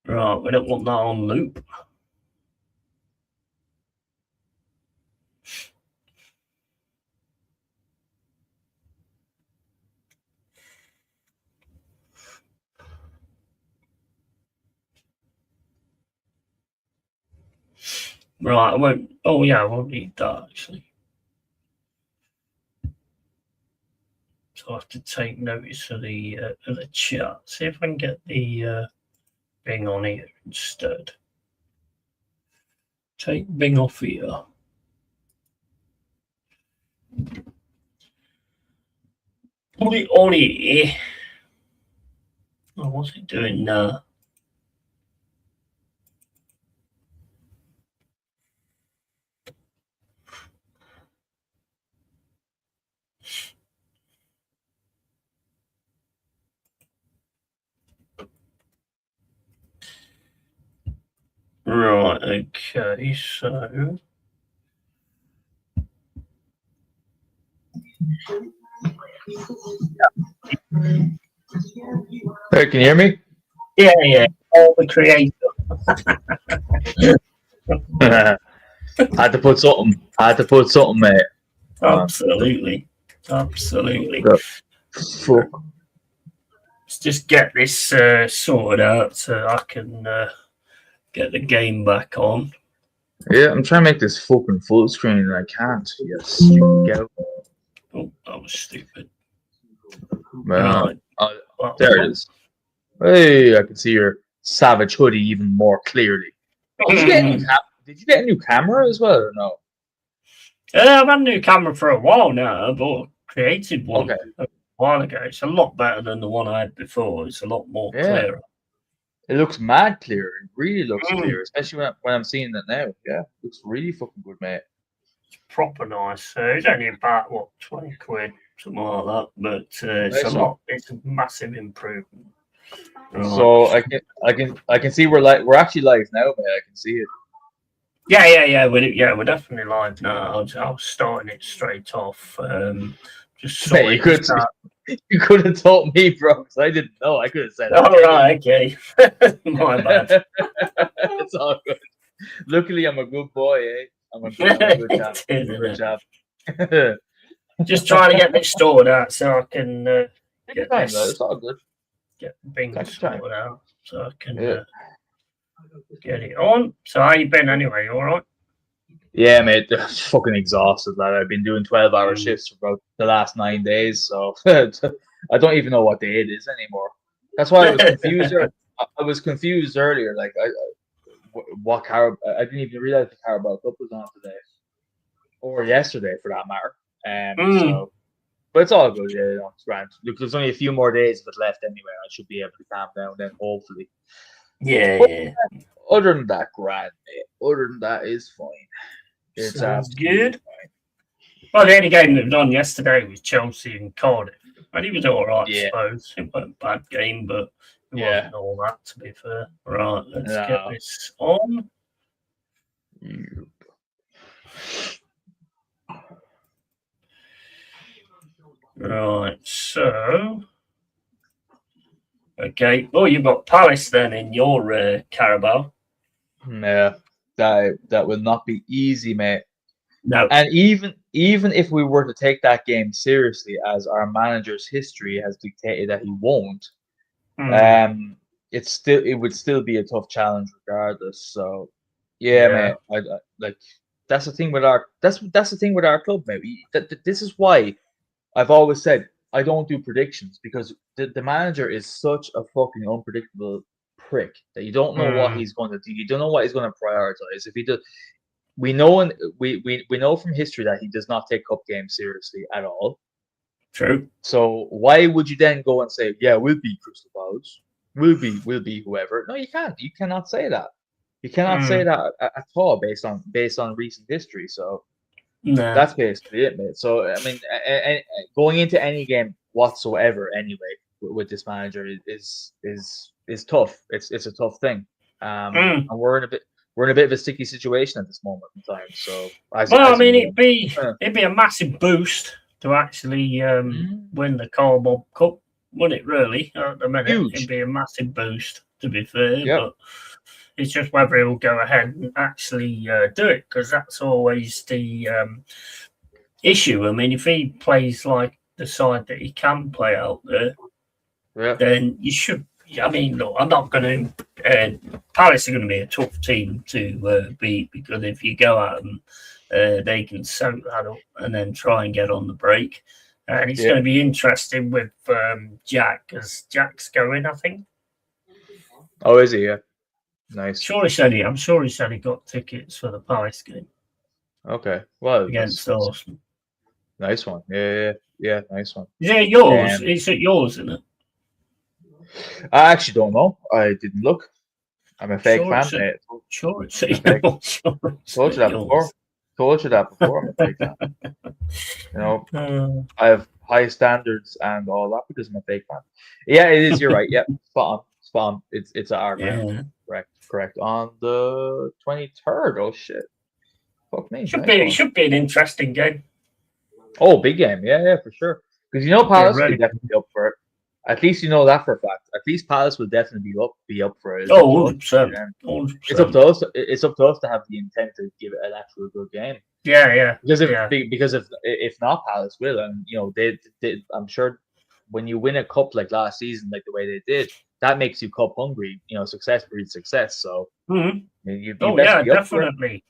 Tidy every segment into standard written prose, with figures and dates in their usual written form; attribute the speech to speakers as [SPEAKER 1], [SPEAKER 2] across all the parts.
[SPEAKER 1] Right, we don't want that on loop. Right, I won't. Oh yeah, I won't need that actually. So I have to take notice of the chat. See if I can get the Bing on here instead. Take Bing off here. Put it on here. Oh, what's it doing now? Right, okay, so.
[SPEAKER 2] Hey, can you hear me?
[SPEAKER 1] Yeah. All the creator.
[SPEAKER 2] I had to put something, mate.
[SPEAKER 1] Absolutely.
[SPEAKER 2] Fuck.
[SPEAKER 1] Let's just get this sorted out so I can get the game back on.
[SPEAKER 2] Yeah, I'm trying to make this fucking full screen and I can't. You stupid girl.
[SPEAKER 1] Oh, that was stupid.
[SPEAKER 2] Well, there it is. Hey, I can see your savage hoodie even more clearly. Did you get a new camera as well or no?
[SPEAKER 1] I've had a new camera for a while now, but created one a while ago. It's a lot better than the one I had before. It's a lot more clearer.
[SPEAKER 2] It looks mad clear. It really looks clear, especially when I'm seeing it now. Yeah, it looks really fucking good, mate.
[SPEAKER 1] It's proper nice. It's only about, 20 quid, something like that. But it's a lot. It's a massive improvement. Right.
[SPEAKER 2] So I can see we're actually live now, mate. I can see it.
[SPEAKER 1] Yeah. We're definitely live now. I was starting it straight off. Just so
[SPEAKER 2] you could have told me, bro, because I didn't know. I could have said.
[SPEAKER 1] Oh, right, okay. My bad.
[SPEAKER 2] It's all good. Luckily, I'm a good boy, eh? I'm a good chap.
[SPEAKER 1] Just trying to get this sorted out so I can get this.
[SPEAKER 2] It's all good.
[SPEAKER 1] Get Bing sorted out so I can get it on. So how you been anyway? You all right?
[SPEAKER 2] Yeah, mate. Fucking exhausted, lad. I've been doing 12-hour shifts for about the last 9 days, so I don't even know what day it is anymore. That's why I was confused. I was confused earlier. Like, what Carbob? I didn't even realize the Carbob Cup was on today, or yesterday, for that matter. So, but it's all good. Yeah, it's grand. Look, there's only a few more days of it left anyway. I should be able to calm down then, hopefully.
[SPEAKER 1] Yeah.
[SPEAKER 2] Other than that, grand, mate. Other than that, is fine. It's
[SPEAKER 1] good. Fine. Well, the only game that was on yesterday was Chelsea and Cardiff, and he was all right, I suppose. It wasn't a bad game, but it wasn't all that, to be fair. Right, let's get this on. Right, so okay. Oh, you've got Palace then in your Carabao.
[SPEAKER 2] Yeah, that will not be easy, mate.
[SPEAKER 1] No.
[SPEAKER 2] And even if we were to take that game seriously, as our manager's history has dictated that he won't, it would still be a tough challenge regardless. So, mate, I like that's the thing with our club, mate. This is why I've always said I don't do predictions, because the manager is such a fucking unpredictable prick that you don't know what he's going to do. You don't know what he's going to prioritize. If he does, we know we know from history that he does not take cup games seriously at all.
[SPEAKER 1] True.
[SPEAKER 2] So why would you then go and say, yeah, we'll beat Crystal Palace, we'll be whoever? No, you can't. You cannot say that. You cannot say that at all based on recent history. So that's basically it, mate. So I mean, going into any game whatsoever, anyway, with this manager is tough. It's a tough thing, and we're in a bit of a sticky situation at this moment in time. So,
[SPEAKER 1] it'd be a massive boost to actually win the Carbob Cup, wouldn't it? Really, at the minute, it'd be a massive boost. to be fair, but it's just whether he'll go ahead and actually do it, because that's always the issue. I mean, if he plays like the side that he can play out there, then you should. I mean, look, I'm not going to. Palace are going to be a tough team to beat, because if you go at them, they can soak that up and then try and get on the break. And it's going to be interesting with Jack, because Jack's going, I think.
[SPEAKER 2] Oh, is he? Yeah. Nice.
[SPEAKER 1] I'm sure he said he got tickets for the Palace game.
[SPEAKER 2] Okay. Well,
[SPEAKER 1] against Arsenal.
[SPEAKER 2] Nice one. Yeah. Nice one.
[SPEAKER 1] Is it yours? Is it yours, isn't it?
[SPEAKER 2] I actually don't know. I didn't look. I'm a fake fan, mate.
[SPEAKER 1] Sure, it's
[SPEAKER 2] Told you that before. I'm a fake fan. You know, I have high standards and all that because I'm a fake fan. Yeah, it is. You're right. Yeah, spot on. It's at our ground. Correct. On the 23rd. Oh shit. Fuck me.
[SPEAKER 1] Should be an interesting game.
[SPEAKER 2] Oh, big game. Yeah, for sure. Because Palace will definitely be up for it. At least you know that for a fact. At least Palace will definitely be up for it.
[SPEAKER 1] 100%.
[SPEAKER 2] It's up to us. It's up to us to have the intent to give it an actual good game.
[SPEAKER 1] Yeah.
[SPEAKER 2] Because if not, Palace will, and they I'm sure when you win a cup like last season, like the way they did, that makes you cup hungry. Success breeds success. So
[SPEAKER 1] definitely.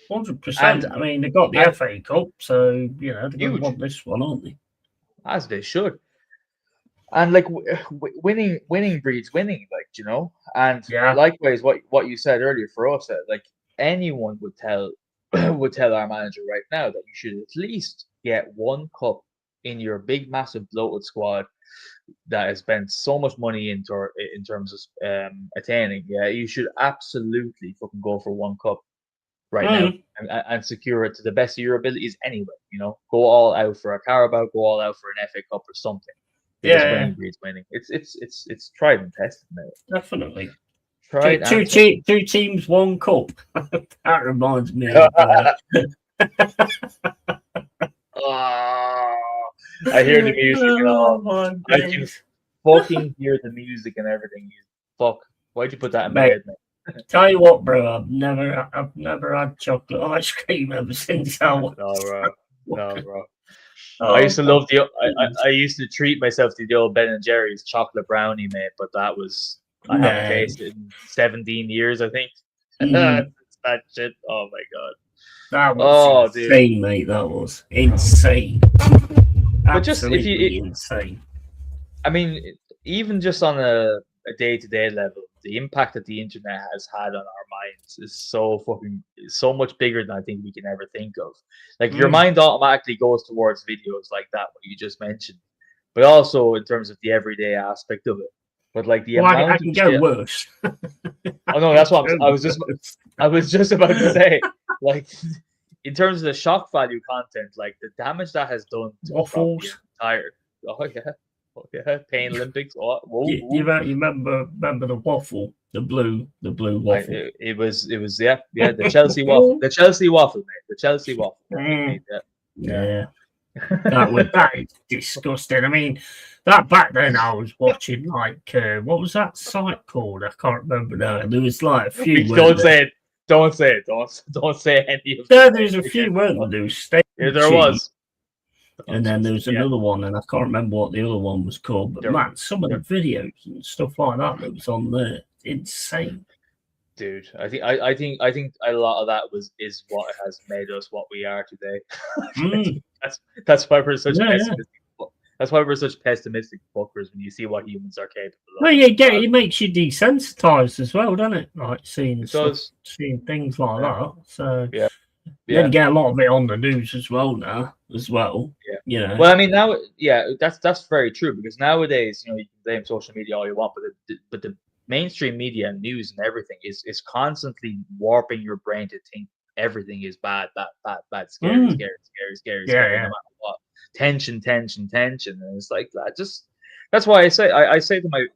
[SPEAKER 1] 100%. I mean, they got the FA Cup, so they're going to want this one, aren't they?
[SPEAKER 2] As they should. And like winning breeds winning, and likewise, what you said earlier for us, like anyone would tell our manager right now that you should at least get one cup in your big, massive, bloated squad that has spent so much money in terms of attaining. Yeah, you should absolutely fucking go for one cup right now and secure it to the best of your abilities anyway. Go all out for a Carbob, go all out for an FA Cup or something. Because winning breeds winning. It's tried and tested, mate.
[SPEAKER 1] Definitely.
[SPEAKER 2] Two
[SPEAKER 1] teams, one cup. That reminds me of
[SPEAKER 2] I hear the music and all. I can fucking hear the music and everything. Fuck. Why'd you put that in my head, mate?
[SPEAKER 1] Tell you what, bro, I've never had chocolate ice cream ever since I was.
[SPEAKER 2] No, bro. I used to love I used to treat myself to the old Ben and Jerry's chocolate brownie, mate, but that was I haven't tasted in 17 years, I think. That shit. Oh my god.
[SPEAKER 1] That was insane, dude. Mate. That was insane.
[SPEAKER 2] But just if you
[SPEAKER 1] insane.
[SPEAKER 2] I mean, even just on a day-to-day level, the impact that the internet has had on our minds is so much bigger than I think we can ever think of. Like your mind automatically goes towards videos like that, what you just mentioned, but also in terms of the everyday aspect of it. But like the amount
[SPEAKER 1] I can go worse.
[SPEAKER 2] Oh no, that's what I was just about to say. Like in terms of the shock value content, like the damage that has done to
[SPEAKER 1] waffles.
[SPEAKER 2] The entire. Oh yeah, Pain Olympics.
[SPEAKER 1] You remember the waffle, the blue waffle.
[SPEAKER 2] It was the Chelsea waffle, the Chelsea waffle, mate, the Chelsea waffle.
[SPEAKER 1] Yeah. That is disgusting. I mean, that back then I was watching like what was that site called? I can't remember now. There was like a few.
[SPEAKER 2] Don't say it. Don't say any of
[SPEAKER 1] that. There's a few weren't there? There was
[SPEAKER 2] there was.
[SPEAKER 1] And then there was another one, and I can't remember what the other one was called. But man, some of the videos and stuff like that was on there, insane.
[SPEAKER 2] Dude, I think a lot of that is what has made us what we are today. That's why we're such pessimistic. That's why we're such pessimistic fuckers when you see what humans are capable of.
[SPEAKER 1] Well, it makes you desensitized as well, doesn't it? Like seeing things like that. So you get a lot of it on the news as well now. Yeah.
[SPEAKER 2] Well, I mean now, that's very true because nowadays, you can blame social media all you want, but the mainstream media and news and everything is constantly warping your brain to think everything is bad, scary, no matter what. Tension, and it's like that. That's why I say to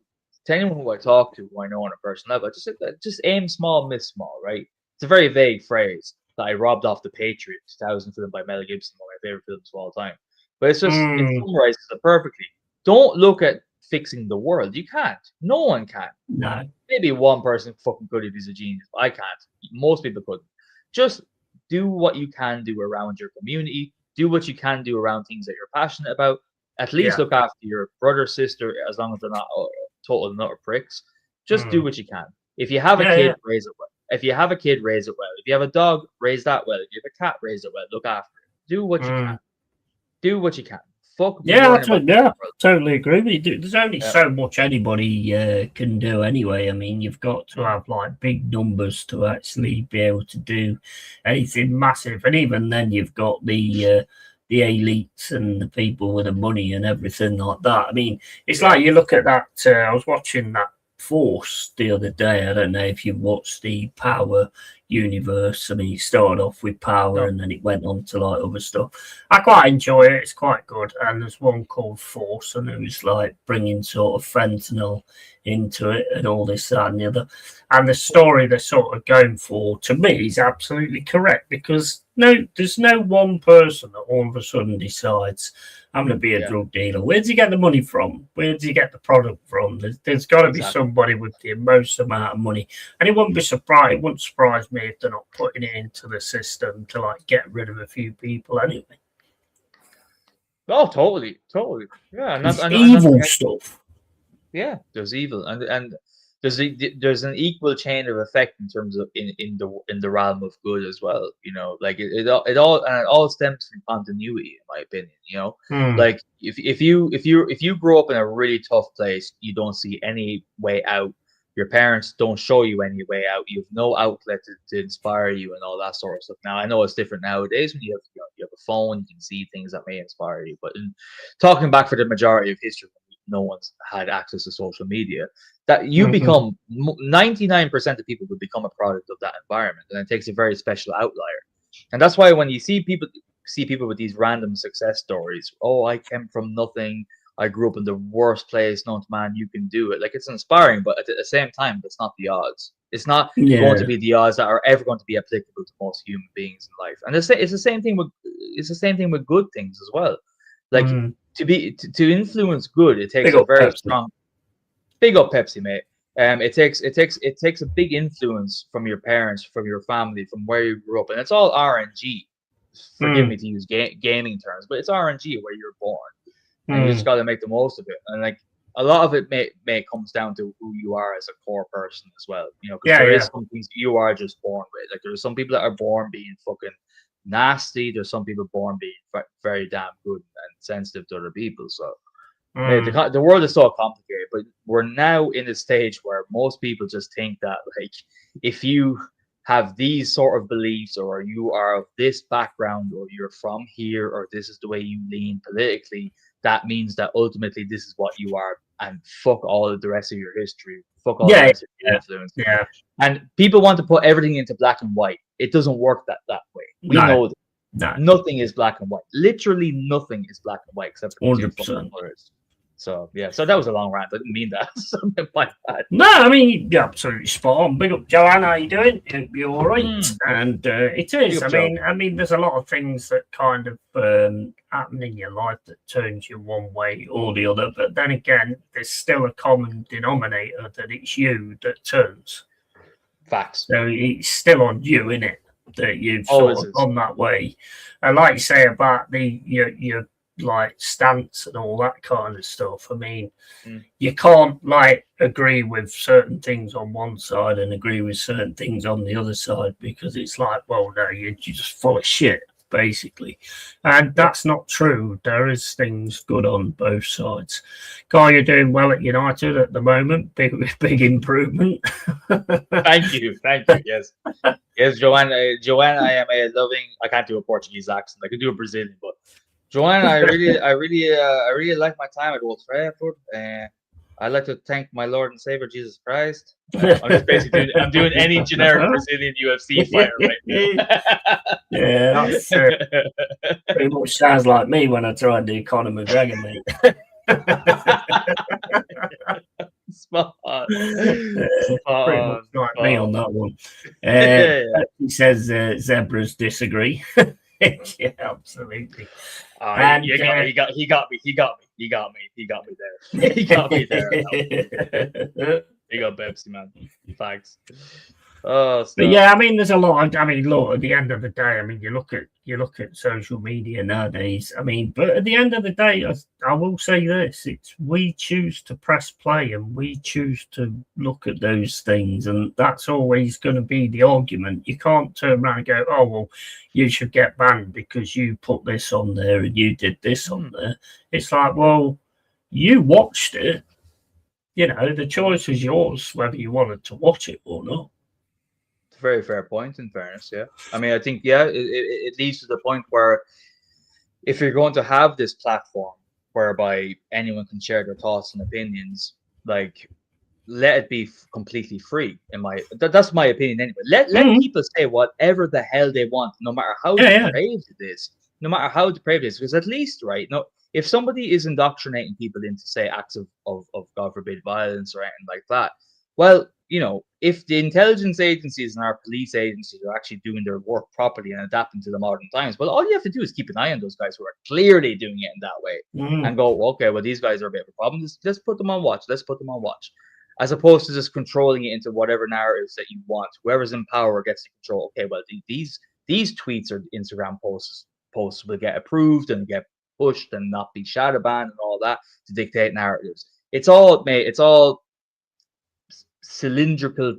[SPEAKER 2] anyone who I talk to, who I know on a personal level, I just say that just aim small, miss small, right? It's a very vague phrase that I robbed off The Patriot 2000 film by Mel Gibson, one of my favorite films of all time. But it's just it summarizes it perfectly. Don't look at fixing the world. You can't. No one can.
[SPEAKER 1] No.
[SPEAKER 2] Maybe one person fucking could if he's a genius. I can't. Most people couldn't. Just do what you can do around your community. Do what you can do around things that you're passionate about. At least look after your brother, sister, as long as they're not total and utter pricks. Just do what you can. If you have a kid, raise it well. If you have a kid, raise it well. If you have a dog, raise that well. If you have a cat, raise it well. Look after it. Do what you can. Do what you can. Fuck.
[SPEAKER 1] Totally agree with you. There's only so much anybody can do anyway. I mean, you've got to have like big numbers to actually be able to do anything massive, and even then, you've got the elites and the people with the money and everything like that. I mean, it's like you look at that. I was watching that Force the other day. I don't know if you've watched the Power universe. I mean, it started off with Power and then it went on to like other stuff. I quite enjoy it. It's quite good. And there's one called Force, and it was like bringing sort of fentanyl into it and all this, that, and the other. And the story they're sort of going for, to me, is absolutely correct, because there's no one person that all of a sudden decides, I'm going to be a drug dealer. Where does he get the money from? Where does he get the product from? There's got to be somebody with the most amount of money. And it wouldn't surprise me if they're not putting it into the system to like get rid of a few people anyway.
[SPEAKER 2] Oh, totally. Yeah,
[SPEAKER 1] and evil stuff.
[SPEAKER 2] Yeah, there's evil, and there's an equal chain of effect in terms of in the realm of good as well. You know, like it all stems from continuity, in my opinion. You know, like if you grow up in a really tough place, you don't see any way out. Your parents don't show you any way out. You have no outlet to inspire you and all that sort of stuff. Now, I know it's different nowadays when you have a phone, you can see things that may inspire you. But talking back for the majority of history, no one's had access to social media, that you become 99% of people will become a product of that environment, and it takes a very special outlier. And that's why when you see people with these random success stories, oh, I came from nothing, I grew up in the worst place known to man, you can do it. Like, it's inspiring, but at the same time, that's not the odds. It's not going to be the odds that are ever going to be applicable to most human beings in life. And it's the same thing with good things as well. Like to influence good, it takes a very strong. Big up Pepsi, mate. It takes a big influence from your parents, from your family, from where you grew up, and it's all RNG. Forgive me to use gaming terms, but it's RNG where you're born, and you just got to make the most of it. And like a lot of it may comes down to who you are as a core person as well. You know, because there is some things you are just born with. Like there's some people that are born being fucking nasty. There's some people born being very damn good and sensitive to other people. So the world is so complicated, but we're now in a stage where most people just think that like if you have these sort of beliefs, or you are of this background, or you're from here, or this is the way you lean politically, that means that ultimately this is what you are, and fuck all of the rest of your history, fuck all the rest of your influence. Yeah. And people want to put everything into black and white. It doesn't work that way. We know that nothing is black and white. Literally nothing is black and white except for 100%. So so that was a long rant. I didn't mean that. Something like that.
[SPEAKER 1] No, I mean you're absolutely spot on. Big up, Joanne. How you doing? Hope you're all right. And it is. I mean, there's a lot of things that kind of happen in your life that turns you one way or the other. But then again, there's still a common denominator that it's you that turns.
[SPEAKER 2] Facts.
[SPEAKER 1] So it's still on you, isn't it? That you've sort of gone that way. And like you say about your like stance and all that kind of stuff. I mean, you can't like agree with certain things on one side and agree with certain things on the other side, because it's like, well, no, you're just full of shit, basically. And that's not true. There is things good on both sides. Guy, you're doing well at United at the moment. Big improvement.
[SPEAKER 2] Thank you. Yes, Joanne, I am a loving. I can't do a Portuguese accent. I can do a Brazilian, but Joanne, I really like my time at Old Trafford. I'd like to thank my Lord and Savior Jesus Christ. I'm just basically doing any generic Brazilian UFC fighter right now.
[SPEAKER 1] Yeah, that's pretty much sounds like me when I try and do Conor McGregor, mate.
[SPEAKER 2] Spot on.
[SPEAKER 1] Pretty much like me on that one. He says zebras disagree. Yeah, absolutely.
[SPEAKER 2] And he got me there. He got me there. He got Pepsi, man. Thanks. Oh,
[SPEAKER 1] but yeah, I mean, there's a lot. I mean, look, at the end of the day, I mean, you look at social media nowadays. I mean, but at the end of the day, I will say this: it's we choose to press play and we choose to look at those things, and that's always going to be the argument. You can't turn around and go, "Oh, well, you should get banned because you put this on there and you did this on there." It's like, well, you watched it. You know, the choice was yours whether you wanted to watch it or not.
[SPEAKER 2] Very fair point, in fairness. Yeah, I mean, I think it leads to the point where if you're going to have this platform whereby anyone can share their thoughts and opinions, like, let it be completely free. That's my opinion anyway. Let people say whatever the hell they want, no matter how depraved it is. No matter how depraved it is, because at least, right, if somebody is indoctrinating people into, say, acts of God forbid violence or anything like that, well, if the intelligence agencies and our police agencies are actually doing their work properly and adapting to the modern times, well, all you have to do is keep an eye on those guys who are clearly doing it in that way and go, okay, well, these guys are a bit of a problem. Let's put them on watch. As opposed to just controlling it into whatever narratives that you want. Whoever's in power gets to control. Okay, well, these tweets or Instagram posts will get approved and get pushed and not be shadow banned and all that to dictate narratives. It's all cylindrical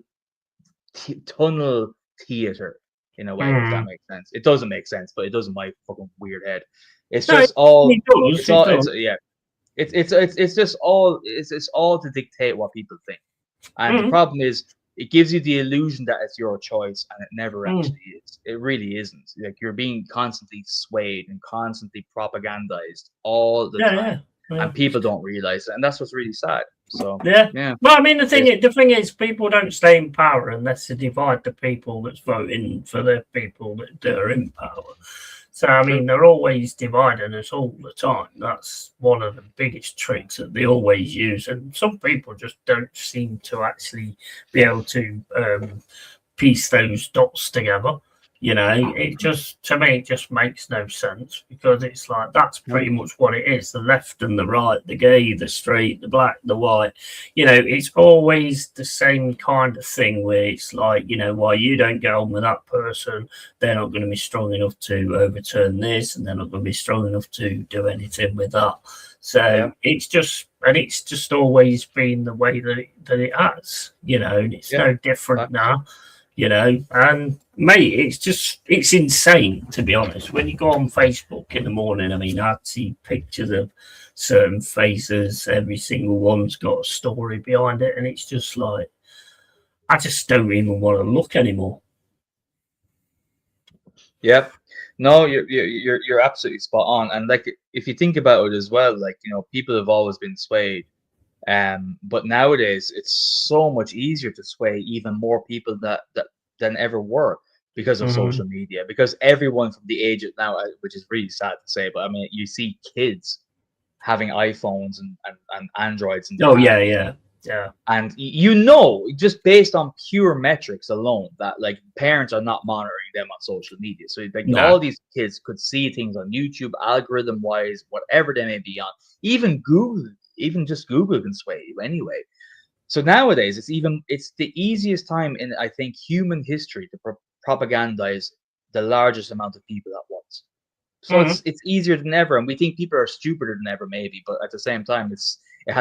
[SPEAKER 2] tunnel theater in a way, if that makes sense. It doesn't make sense, but it does in my fucking weird head. It's just all. It's all to dictate what people think, and the problem is it gives you the illusion that it's your choice, and it never actually is. It really isn't. Like, you're being constantly swayed and constantly propagandized all the time. And people don't realize it, and that's what's really sad. So yeah.
[SPEAKER 1] Well, I mean, the thing is, people don't stay in power unless they divide the people that's voting for the people that are in power. So I mean, they're always dividing us all the time. That's one of the biggest tricks that they always use, and some people just don't seem to actually be able to piece those dots together. It just, to me, it just makes no sense, because it's like, that's pretty much what it is. The left and the right, the gay, the straight, the black, the white, it's always the same kind of thing where it's like, while you don't get on with that person, they're not going to be strong enough to overturn this, and they're not going to be strong enough to do anything with that. So it's just always been the way that it has, and it's no different now. And mate, it's insane, to be honest. When you go on Facebook in the morning, I mean, I'd see pictures of certain faces, every single one's got a story behind it, and it's just like, I just don't even want to look anymore.
[SPEAKER 2] Yeah, no, you're absolutely spot on. And like, if you think about it as well, like, people have always been swayed. But nowadays it's so much easier to sway even more people than ever were, because of social media, because everyone from the age of now, which is really sad to say, but I mean, you see kids having iPhones and Androids and and just based on pure metrics alone, that like parents are not monitoring them on social media. So like all these kids could see things on YouTube, algorithm wise, whatever they may be on. Even just Google can sway you anyway. So nowadays it's the easiest time in, I think, human history to propagandize the largest amount of people at once. So it's easier than ever, and we think people are stupider than ever, maybe, but at the same time, it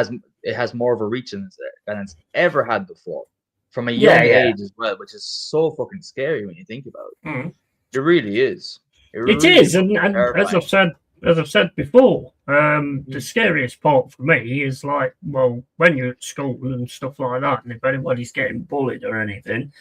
[SPEAKER 2] has more of a reach than it's ever had before, from a young age as well, which is so fucking scary when you think about it. It really is.
[SPEAKER 1] It is, and as I've said before, the scariest part for me is like, well, when you're at school and stuff like that, and if anybody's getting bullied or anything,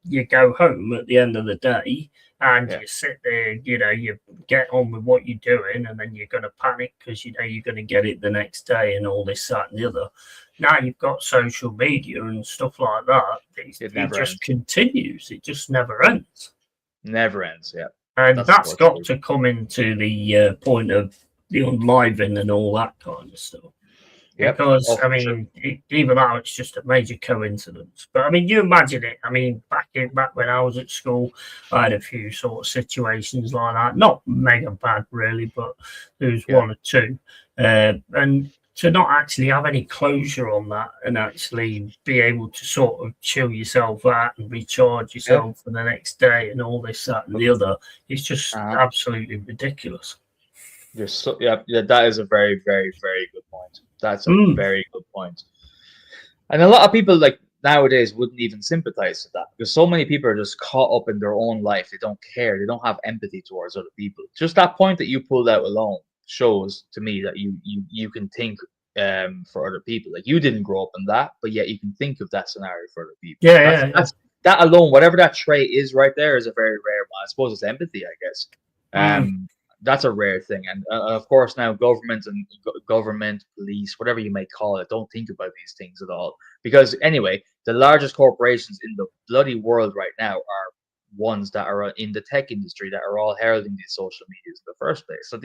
[SPEAKER 1] you go home at the end of the day and you sit there, you get on with what you're doing, and then you're going to panic because you're going to get it the next day and all this, that, and the other. Now you've got social media and stuff like that. It just continues. It just never ends.
[SPEAKER 2] Never ends, yeah.
[SPEAKER 1] And that's got to come into the point of the unliving and all that kind of stuff. Because I mean, even though it's just a major coincidence, but I mean, you imagine it. I mean, back when I was at school, I had a few sort of situations like that. Not mega bad, really, but there was one or two, and to not actually have any closure on that and actually be able to sort of chill yourself out and recharge yourself for the next day and all this, that, and the other, it's just absolutely ridiculous.
[SPEAKER 2] You're so that is a very, very, very good point. That's a very good point. And a lot of people like nowadays wouldn't even sympathize with that because so many people are just caught up in their own life. They don't care. They don't have empathy towards other people. Just that point that you pulled out alone shows to me that you can think for other people. Like you didn't grow up in that, but yet you can think of that scenario for other people. That's that alone, whatever that trait is right there, is a very rare one. I suppose it's empathy, I guess. That's a rare thing, and of course now government, police, whatever you may call it, don't think about these things at all. Because anyway, the largest corporations in the bloody world right now are ones that are in the tech industry that are all heralding these social medias in the first place. So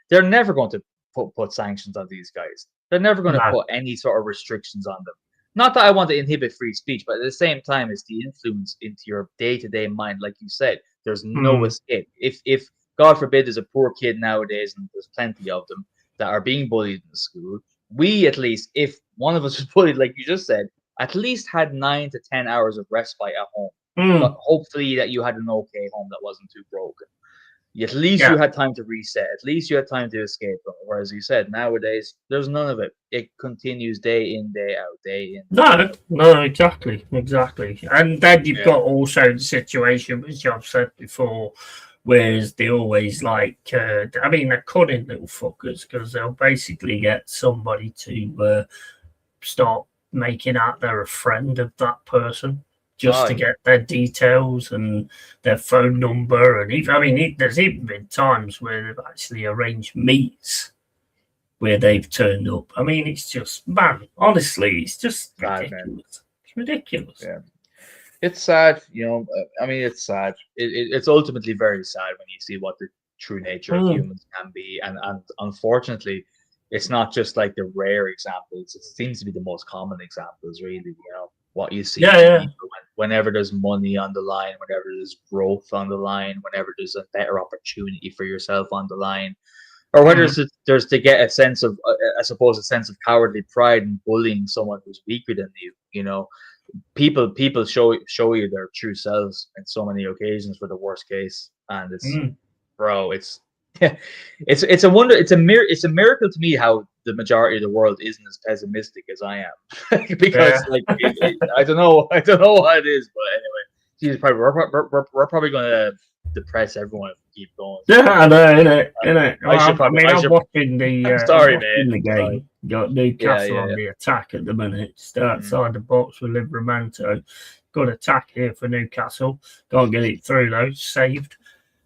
[SPEAKER 2] they're never going to put sanctions on these guys. They're never going to put any sort of restrictions on them. Not that I want to inhibit free speech, but at the same time, it's the influence into your day-to-day mind. Like you said, there's no escape. If God forbid there's a poor kid nowadays, and there's plenty of them that are being bullied in school, we at least, if one of us was bullied, like you just said, at least had 9 to 10 hours of respite at home. But hopefully that you had an okay home that wasn't too broken. At least you had time to reset. At least you had time to escape. Whereas you said, nowadays, there's none of it. It continues day in, day out, day in.
[SPEAKER 1] No, exactly. And then you've got also the situation, which I've said before, whereas they always like, I mean, they're cunning little fuckers because they'll basically get somebody to start making out they're a friend of that person just to get their details and their phone number. And there's even been times where they've actually arranged meets where they've turned up. I mean, it's just, man, honestly, it's just ridiculous. It's ridiculous.
[SPEAKER 2] Yeah. It's sad, it's sad. It's ultimately very sad when you see what the true nature of humans can be. And unfortunately, it's not just like the rare examples. It seems to be the most common examples, really, what you see whenever there's money on the line, whenever there's growth on the line, whenever there's a better opportunity for yourself on the line, or whether there's to get a sense of, I suppose, a sense of cowardly pride in bullying someone who's weaker than you, People show you their true selves in so many occasions for the worst case, and it's a wonder. It's a miracle to me how the majority of the world isn't as pessimistic as I am, because I don't know what it is, but anyway, geez, we're probably going to depress everyone if we keep going.
[SPEAKER 1] Yeah, I know, innit. I'm watching the.
[SPEAKER 2] I'm sorry, man.
[SPEAKER 1] The game. Got Newcastle on the attack at the minute. Just outside the box with Livramento. Good attack here for Newcastle. Can't get it through though. Saved.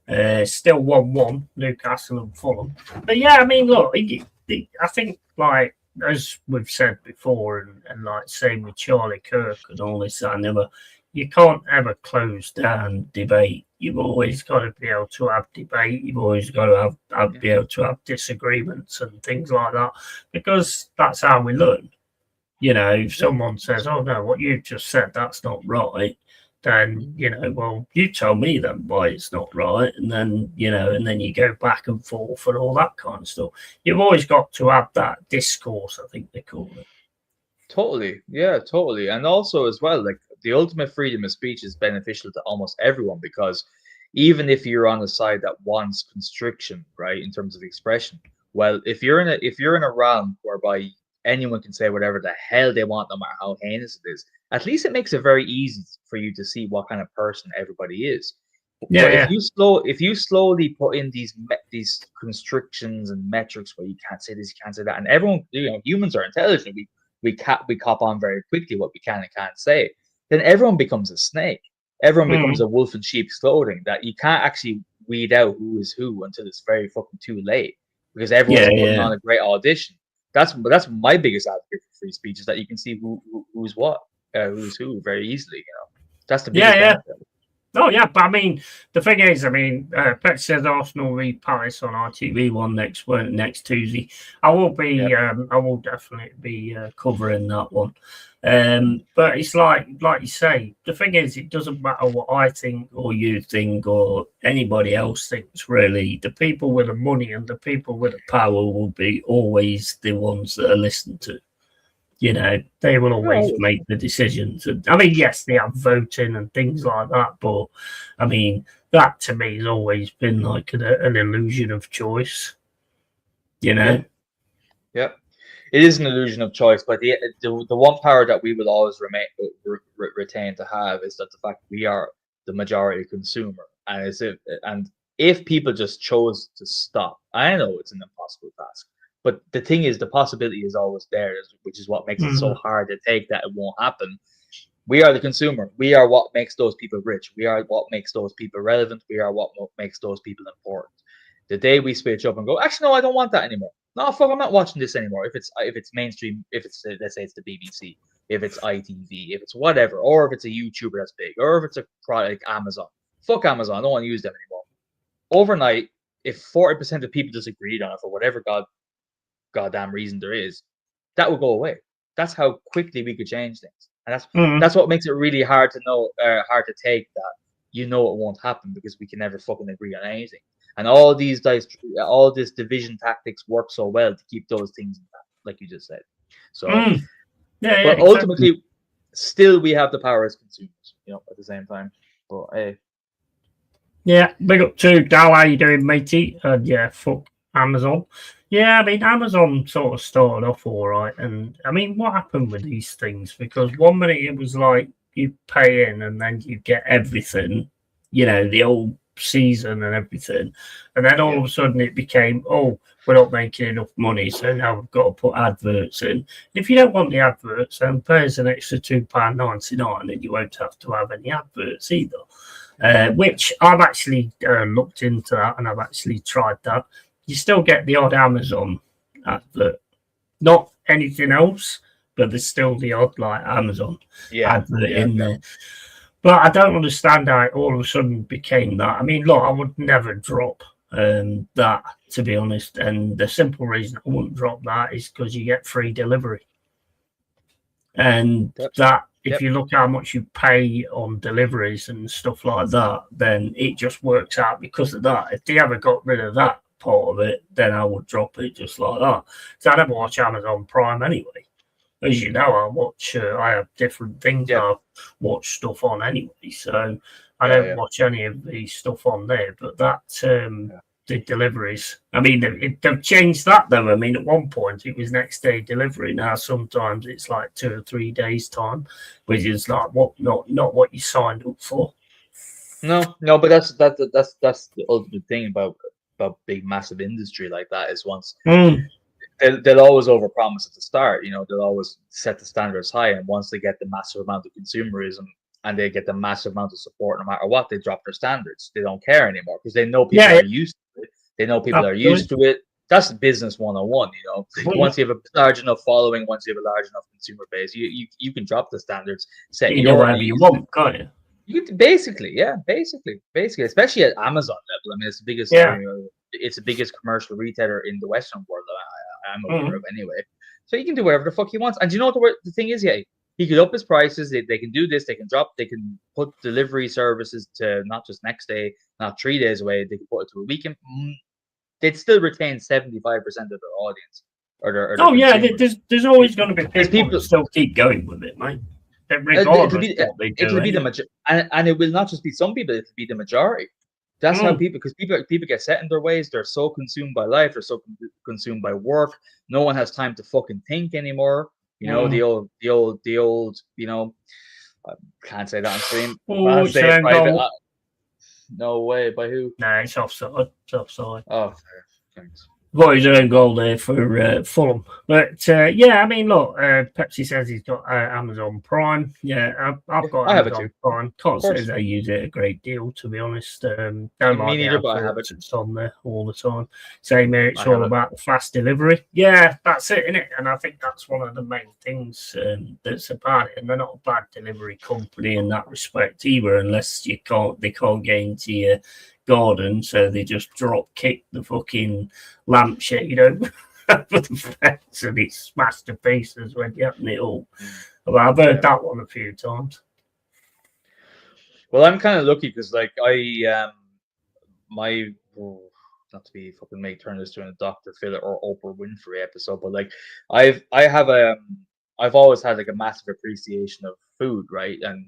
[SPEAKER 1] Still 1-1, Newcastle and Fulham. But yeah, I mean, look, I think, like, as we've said before, and like same with Charlie Kirk and all this and other, you can't ever close down debate. You've always got to be able to have debate. You've always got to be able to have disagreements and things like that, because that's how we learn. If someone says, "Oh no, what you just said, that's not right," then well, you tell me then why it's not right, and then and then you go back and forth and all that kind of stuff. You've always got to have that discourse, I think they call it.
[SPEAKER 2] Totally, yeah, totally. And also as well, like, the ultimate freedom of speech is beneficial to almost everyone, because even if you're on a side that wants constriction, right, in terms of expression, well, if you're in a realm whereby anyone can say whatever the hell they want, no matter how heinous it is, at least it makes it very easy for you to see what kind of person everybody is.
[SPEAKER 3] Yeah,
[SPEAKER 2] but
[SPEAKER 3] yeah.
[SPEAKER 2] if you slowly put in these constrictions and metrics where you can't say this, you can't say that, and everyone, humans are intelligent. We cop on very quickly what we can and can't say. Then everyone becomes a snake. Everyone becomes a wolf in sheep's clothing, that you can't actually weed out who is who until it's very fucking too late, because everyone's putting on a great audition. That's my biggest advocate for free speech, is that you can see who's what, who's who very easily. That's the biggest benefit.
[SPEAKER 1] Oh yeah, but I mean, the thing is, I mean, Pet says Arsenal v Palace on RTV1 next Tuesday. I will be, I will definitely be covering that one. But it's like you say, the thing is, it doesn't matter what I think or you think or anybody else thinks. Really, the people with the money and the people with the power will be always the ones that are listened to. You know, they will always make the decisions. I mean, yes, they have voting and things like that, but I mean, that to me has always been like an illusion of choice. You know?
[SPEAKER 2] Yeah. It is an illusion of choice, but the one power that we will always retain to have is that the fact we are the majority consumer, and if people just chose to stop, I know it's an impossible task, but the thing is, the possibility is always there, which is what makes it so hard to take that it won't happen. We are the consumer. We are what makes those people rich. We are what makes those people relevant. We are what makes those people important. The day we switch up and go, actually, no, I don't want that anymore. No, fuck, I'm not watching this anymore. If it's mainstream, if it's, let's say it's the BBC, if it's ITV, if it's whatever, or if it's a YouTuber that's big, or if it's a product like Amazon. Fuck Amazon. I don't want to use them anymore. Overnight, if 40% of people just agreed on it for whatever goddamn reason there is, that will go away. That's how quickly we could change things. And that's what makes it really hard to know, hard to take that it won't happen because we can never fucking agree on anything. And all this division tactics work so well to keep those things intact, like you just said. So, but ultimately, still we have the power as consumers, at the same time. But hey,
[SPEAKER 1] yeah, big up to Dal. How you doing, matey? Yeah, fuck Amazon. Yeah, I mean, Amazon sort of started off all right. And I mean, what happened with these things? Because one minute it was like you pay in and then you get everything, the old season and everything. And then all of a sudden it became, oh, we're not making enough money. So now we've got to put adverts in. And if you don't want the adverts, then pay us an extra £2.99 and you won't have to have any adverts either. Which I've actually looked into that and I've actually tried that. You still get the odd Amazon advert, not anything else, but there's still the odd like Amazon advert in there. But I don't understand how it all of a sudden became that. I mean, look, I would never drop that, to be honest. And the simple reason I wouldn't drop that is because you get free delivery. And if you look how much you pay on deliveries and stuff like that, then it just works out because of that. If they ever got rid of that part of it, then I would drop it just like that. So I never watch Amazon Prime anyway. As you know, I have different things I watch stuff on anyway. So I don't watch any of the stuff on there. But that, the deliveries, I mean, they've changed that though. I mean, at one point it was next day delivery. Now sometimes it's like 2 or 3 days time, which is like not what you signed up for.
[SPEAKER 2] No, but that's the ultimate thing about big massive industry like that is once they'll always overpromise at the start. They'll always set the standards high, and once they get the massive amount of consumerism and they get the massive amount of support, no matter what, they drop their standards. They don't care anymore because they know people are used to it. They know people are used to it. That's business 101. Once you have a large enough following, once you have a large enough consumer base, you can drop the standards, set
[SPEAKER 1] whatever you want, can't you?
[SPEAKER 2] You could basically, especially at Amazon level. I mean, it's the biggest, it's the biggest commercial retailer in the Western world. I'm aware of anyway. So you can do whatever the fuck he wants. And do you know what the thing is? He could up his prices. They can do this. They can put delivery services to not just next day, not 3 days away. They can put it to a weekend. They'd still retain 75% of their audience.
[SPEAKER 1] There's always going to be people who still keep going with it, mate. It'll be
[SPEAKER 2] the majority, and it will not just be some people. It'll be the majority. That's how because people get set in their ways. They're so consumed by life. They're so consumed by work. No one has time to fucking think anymore. The old. I can't say that on stream. No way. By who?
[SPEAKER 1] Nah, it's offside. It's offside.
[SPEAKER 2] Oh, thanks.
[SPEAKER 1] got his own goal there for Fulham. But yeah, I mean, look, Pepsi says he's got Amazon Prime. Yeah, I've got
[SPEAKER 2] I have it
[SPEAKER 1] Amazon
[SPEAKER 2] too.
[SPEAKER 1] Prime. Can't say they use it a great deal, to be honest. Don't like the adverts it's on there all the time. Same here, it's all about the fast delivery. Yeah, that's it, isn't it? And I think that's one of the main things that's about it. And they're not a bad delivery company in that respect either, unless they can't get into your garden, so they just drop kick the fucking lampshade over the fence and it's smashed to pieces when you happen it all. Well, I've heard that one a few times.
[SPEAKER 2] Well, I'm kind of lucky because, like, not to be fucking turn this to a Dr. Phil or Oprah Winfrey episode, but like, I've always had like a massive appreciation of food, right, and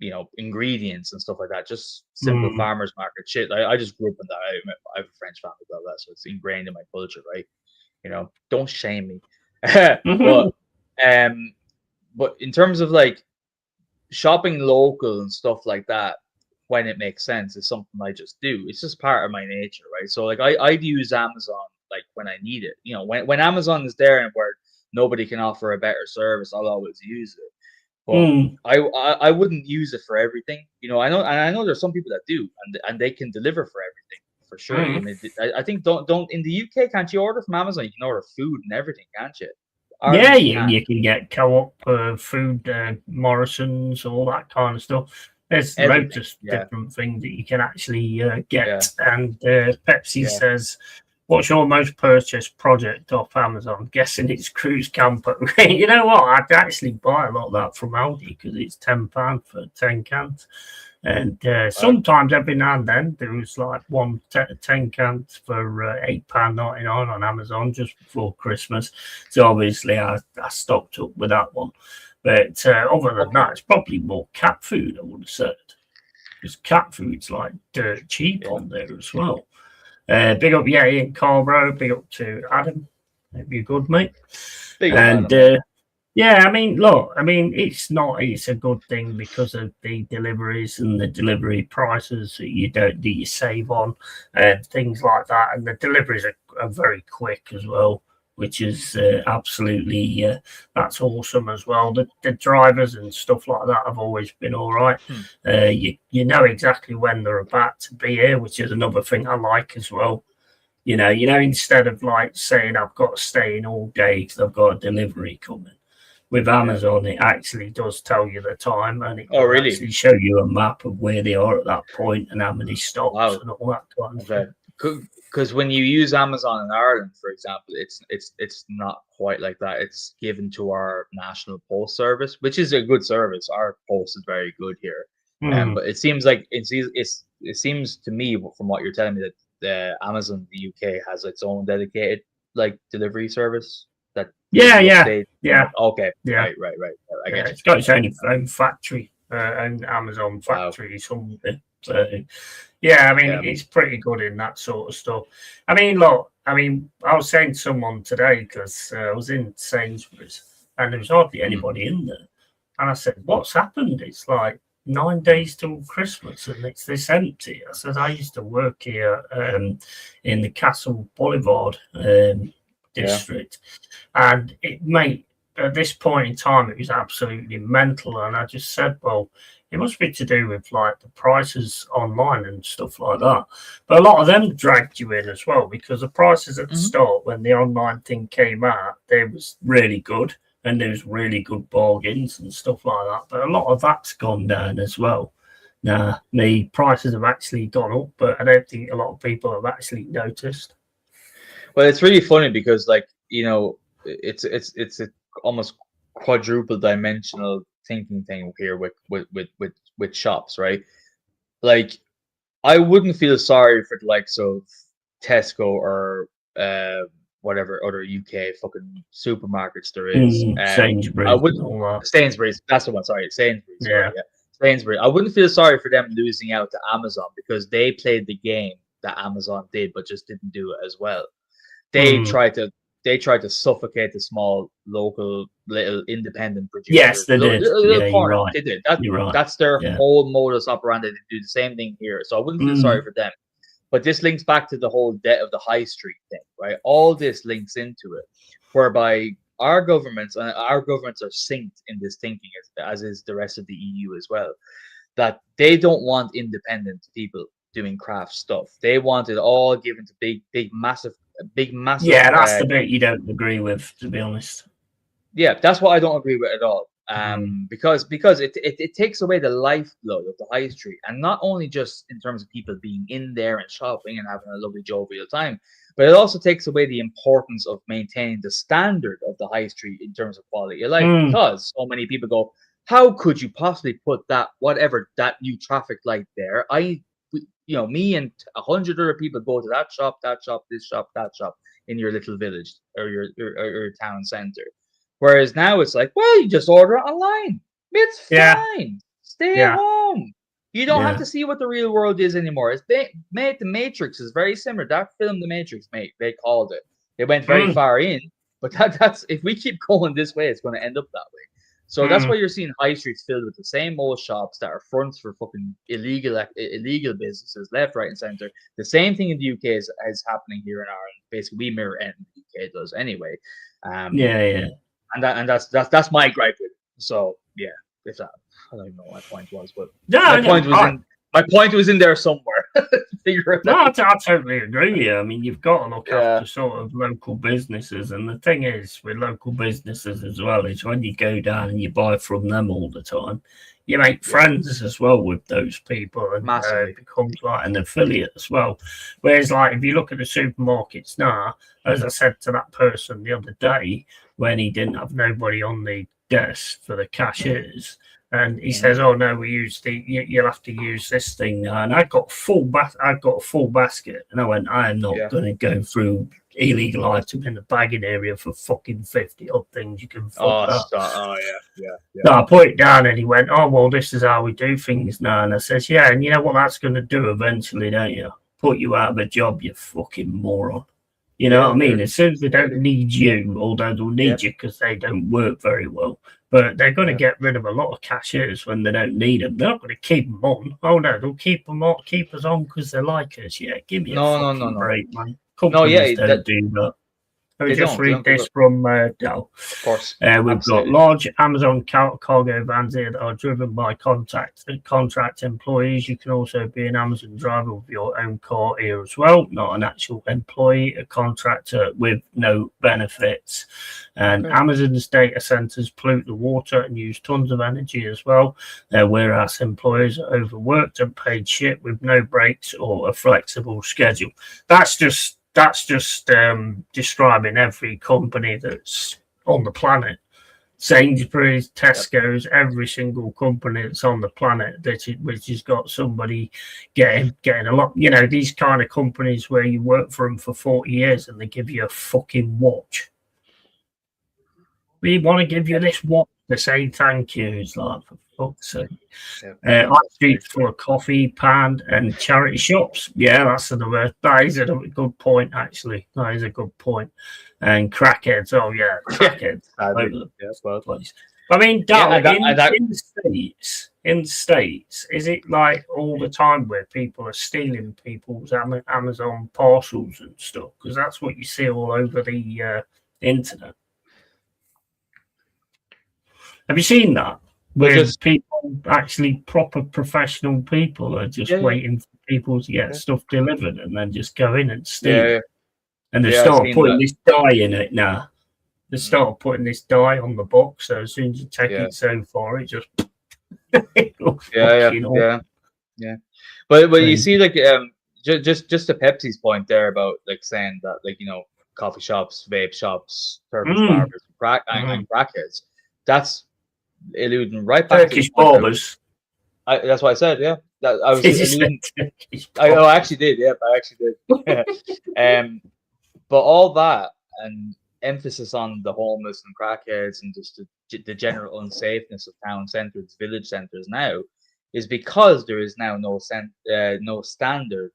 [SPEAKER 2] you know, ingredients and stuff like that. Just simple farmers market shit. I just grew up in that. I have a French family, blah, blah, so it's ingrained in my culture, right? You know, don't shame me. But in terms of like shopping local and stuff like that, when it makes sense, is something I just do. It's just part of my nature, right? So like I'd use Amazon like when I need it. You know, when Amazon is there and where nobody can offer a better service, I'll always use it. But I wouldn't use it for everything. You know, I know there's some people that do, and they can deliver for everything for sure. And I think don't in the UK, can't you order from Amazon? You can order food and everything, can't you?
[SPEAKER 1] Yeah, you can get Co-op food, Morrison's, all that kind of stuff. There's loads of different things that you can actually get. And Pepsi says, what's your most purchased project off Amazon? Guessing it's cruise camper. You know what? I'd actually buy a lot of that from Aldi because it's £10 for 10 cans. And sometimes every now and then there was like 10 cans for £8.99 on Amazon just before Christmas. So obviously I stocked up with that one. But other than that, it's probably more cat food, I would have said. Because cat food's like dirt cheap on there as well. Big up, Ian Carbob. Big up to Adam. Hope you're good, mate.
[SPEAKER 2] Big up, Adam.
[SPEAKER 1] Yeah, I mean, look, it's a good thing because of the deliveries and the delivery prices that you save on and things like that. And the deliveries are very quick as well, which is absolutely, that's awesome as well. The drivers and stuff like that have always been all right. You know exactly when they're about to be here, which is another thing I like as well. You know, instead of like saying I've got to stay in all day because I've got a delivery coming. With Amazon, it actually does tell you the time, and it will actually show you a map of where they are at that point and how many stops and all that kind of thing.
[SPEAKER 2] Because when you use Amazon in Ireland, for example, it's not quite like that. It's given to our national post service, which is a good service. Our post is very good here, but it seems like it seems to me from what you're telling me that the Amazon the UK has its own dedicated like delivery service.
[SPEAKER 1] Yeah.
[SPEAKER 2] Okay.
[SPEAKER 1] Yeah.
[SPEAKER 2] Right. I guess
[SPEAKER 1] it's got its own factory, own Amazon factory somewhere. So, yeah, it's pretty good in that sort of stuff. Look, I was saying to someone today because I was in Sainsbury's and there was hardly anybody in there, and I said, "What's happened? It's like 9 days till Christmas and it's this empty." I said, "I used to work here in the Castle Boulevard." District, and at this point in time it was absolutely mental, and I just said, well, it must be to do with like the prices online and stuff like that, but a lot of them dragged you in as well because the prices at the start when the online thing came out, they was really good and there was really good bargains and stuff like that, but a lot of that's gone down as well. Now the prices have actually gone up, but I don't think a lot of people have actually noticed.
[SPEAKER 2] Well, it's really funny because, like, you know, it's a almost quadruple dimensional thinking thing here with shops, right? Like, I wouldn't feel sorry for the likes of Tesco or whatever other UK fucking supermarkets there is.
[SPEAKER 1] Sainsbury's.
[SPEAKER 2] Sainsbury's. That's the one. Sorry, Sainsbury's. Yeah. Sainsbury's. I wouldn't feel sorry for them losing out to Amazon because they played the game that Amazon did, but just didn't do it as well. They tried to suffocate the small local little independent producers.
[SPEAKER 1] Yes, they did. You're right.
[SPEAKER 2] They did. That's their whole modus operandi. They do the same thing here. So I wouldn't feel sorry for them. But this links back to the whole debt of the high street thing, right? All this links into it, whereby our governments are synced in this thinking, as is the rest of the EU as well, that they don't want independent people doing craft stuff. They want it all given to big, massive.
[SPEAKER 1] Yeah, that's the bit you don't agree with, to be honest.
[SPEAKER 2] Yeah, that's what I don't agree with at all. Because it takes away the lifeblood of the high street, and not only just in terms of people being in there and shopping and having a lovely jovial time, but it also takes away the importance of maintaining the standard of the high street in terms of quality of life. Because so many people go, how could you possibly put that new traffic light there? Me and 100 other people go to that shop, this shop, that shop in your little village or your town center. Whereas now it's like, well, you just order it online. It's fine. Stay at home. You don't have to see what the real world is anymore. The Matrix is very similar. That film, The Matrix, mate, they called it. They went very far in, but that's if we keep going this way, it's going to end up that way. So that's why you're seeing high streets filled with the same old shops that are fronts for fucking illegal businesses, left, right, and center. The same thing in the UK is happening here in Ireland. Basically, we mirror anything the UK does anyway. And that's my gripe with it. So yeah, if that, I don't even know what my point was, but my point was in there somewhere. Figure it out.
[SPEAKER 1] I totally agree with you. I mean, you've got to look after sort of local businesses, and the thing is with local businesses as well is when you go down and you buy from them all the time, you make friends as well with those people, and it becomes like an affiliate as well. Whereas, like, if you look at the supermarkets now, as I said to that person the other day, when he didn't have nobody on the desk for the cashiers, and he says, "Oh no, we use you'll have to use this thing now." And I got a full basket, and I went, "I am not going to go through illegal item in the bagging area for fucking 50 odd things. You can fuck that." So I put it down, and he went, "Oh well, this is how we do things now." And I says, "Yeah, and you know what that's going to do eventually, don't you? Put you out of a job, you fucking moron." You know what I mean? As soon as they don't need you, although they'll need you because they don't work very well, but they're going to get rid of a lot of cashiers when they don't need them. They're not going to keep them on. Oh no, they'll keep us on because they like us. Yeah, give me a fucking break, man. Companies don't do that. Let me just read this from Dell.
[SPEAKER 2] Of course.
[SPEAKER 1] We've got large Amazon cargo vans here that are driven by contract employees. You can also be an Amazon driver with your own car here as well, not an actual employee, a contractor with no benefits. And Amazon's data centers pollute the water and use tons of energy as well, whereas employees are overworked and paid shit with no breaks or a flexible schedule. That's just describing every company that's on the planet. Sainsbury's, Tesco's, every single company that's on the planet which has got somebody getting a lot. You know, these kind of companies where you work for them for 40 years and they give you a fucking watch. We want to give you this watch to say thank you. It's like, for fuck's sake. Streets full of coffee, pan, and charity shops. Yeah, that is a good point, actually. That is a good point. And crackheads. Oh, yeah, crackheads. Place. I mean, in the States, is it like all the time where people are stealing people's Amazon parcels and stuff? Because that's what you see all over the internet. Have you seen that? Where people, actually proper professional people, are just waiting for people to get stuff delivered and then just go in and steal. And they start putting this dye in it now. They start putting this dye on the box, so as soon as you take it so far, it just
[SPEAKER 2] But you see, like, just to Pepsi's point there about like saying that, like, you know, coffee shops, vape shops, service barbers, and crackheads. That's alluding right back
[SPEAKER 1] Turkish barbers.
[SPEAKER 2] That's what I said. Yeah, I was alluding. I actually did. Yeah, I actually did. But all that and emphasis on the homeless and crackheads and just the general unsafeness of town centers, village centers now, is because there is now no standard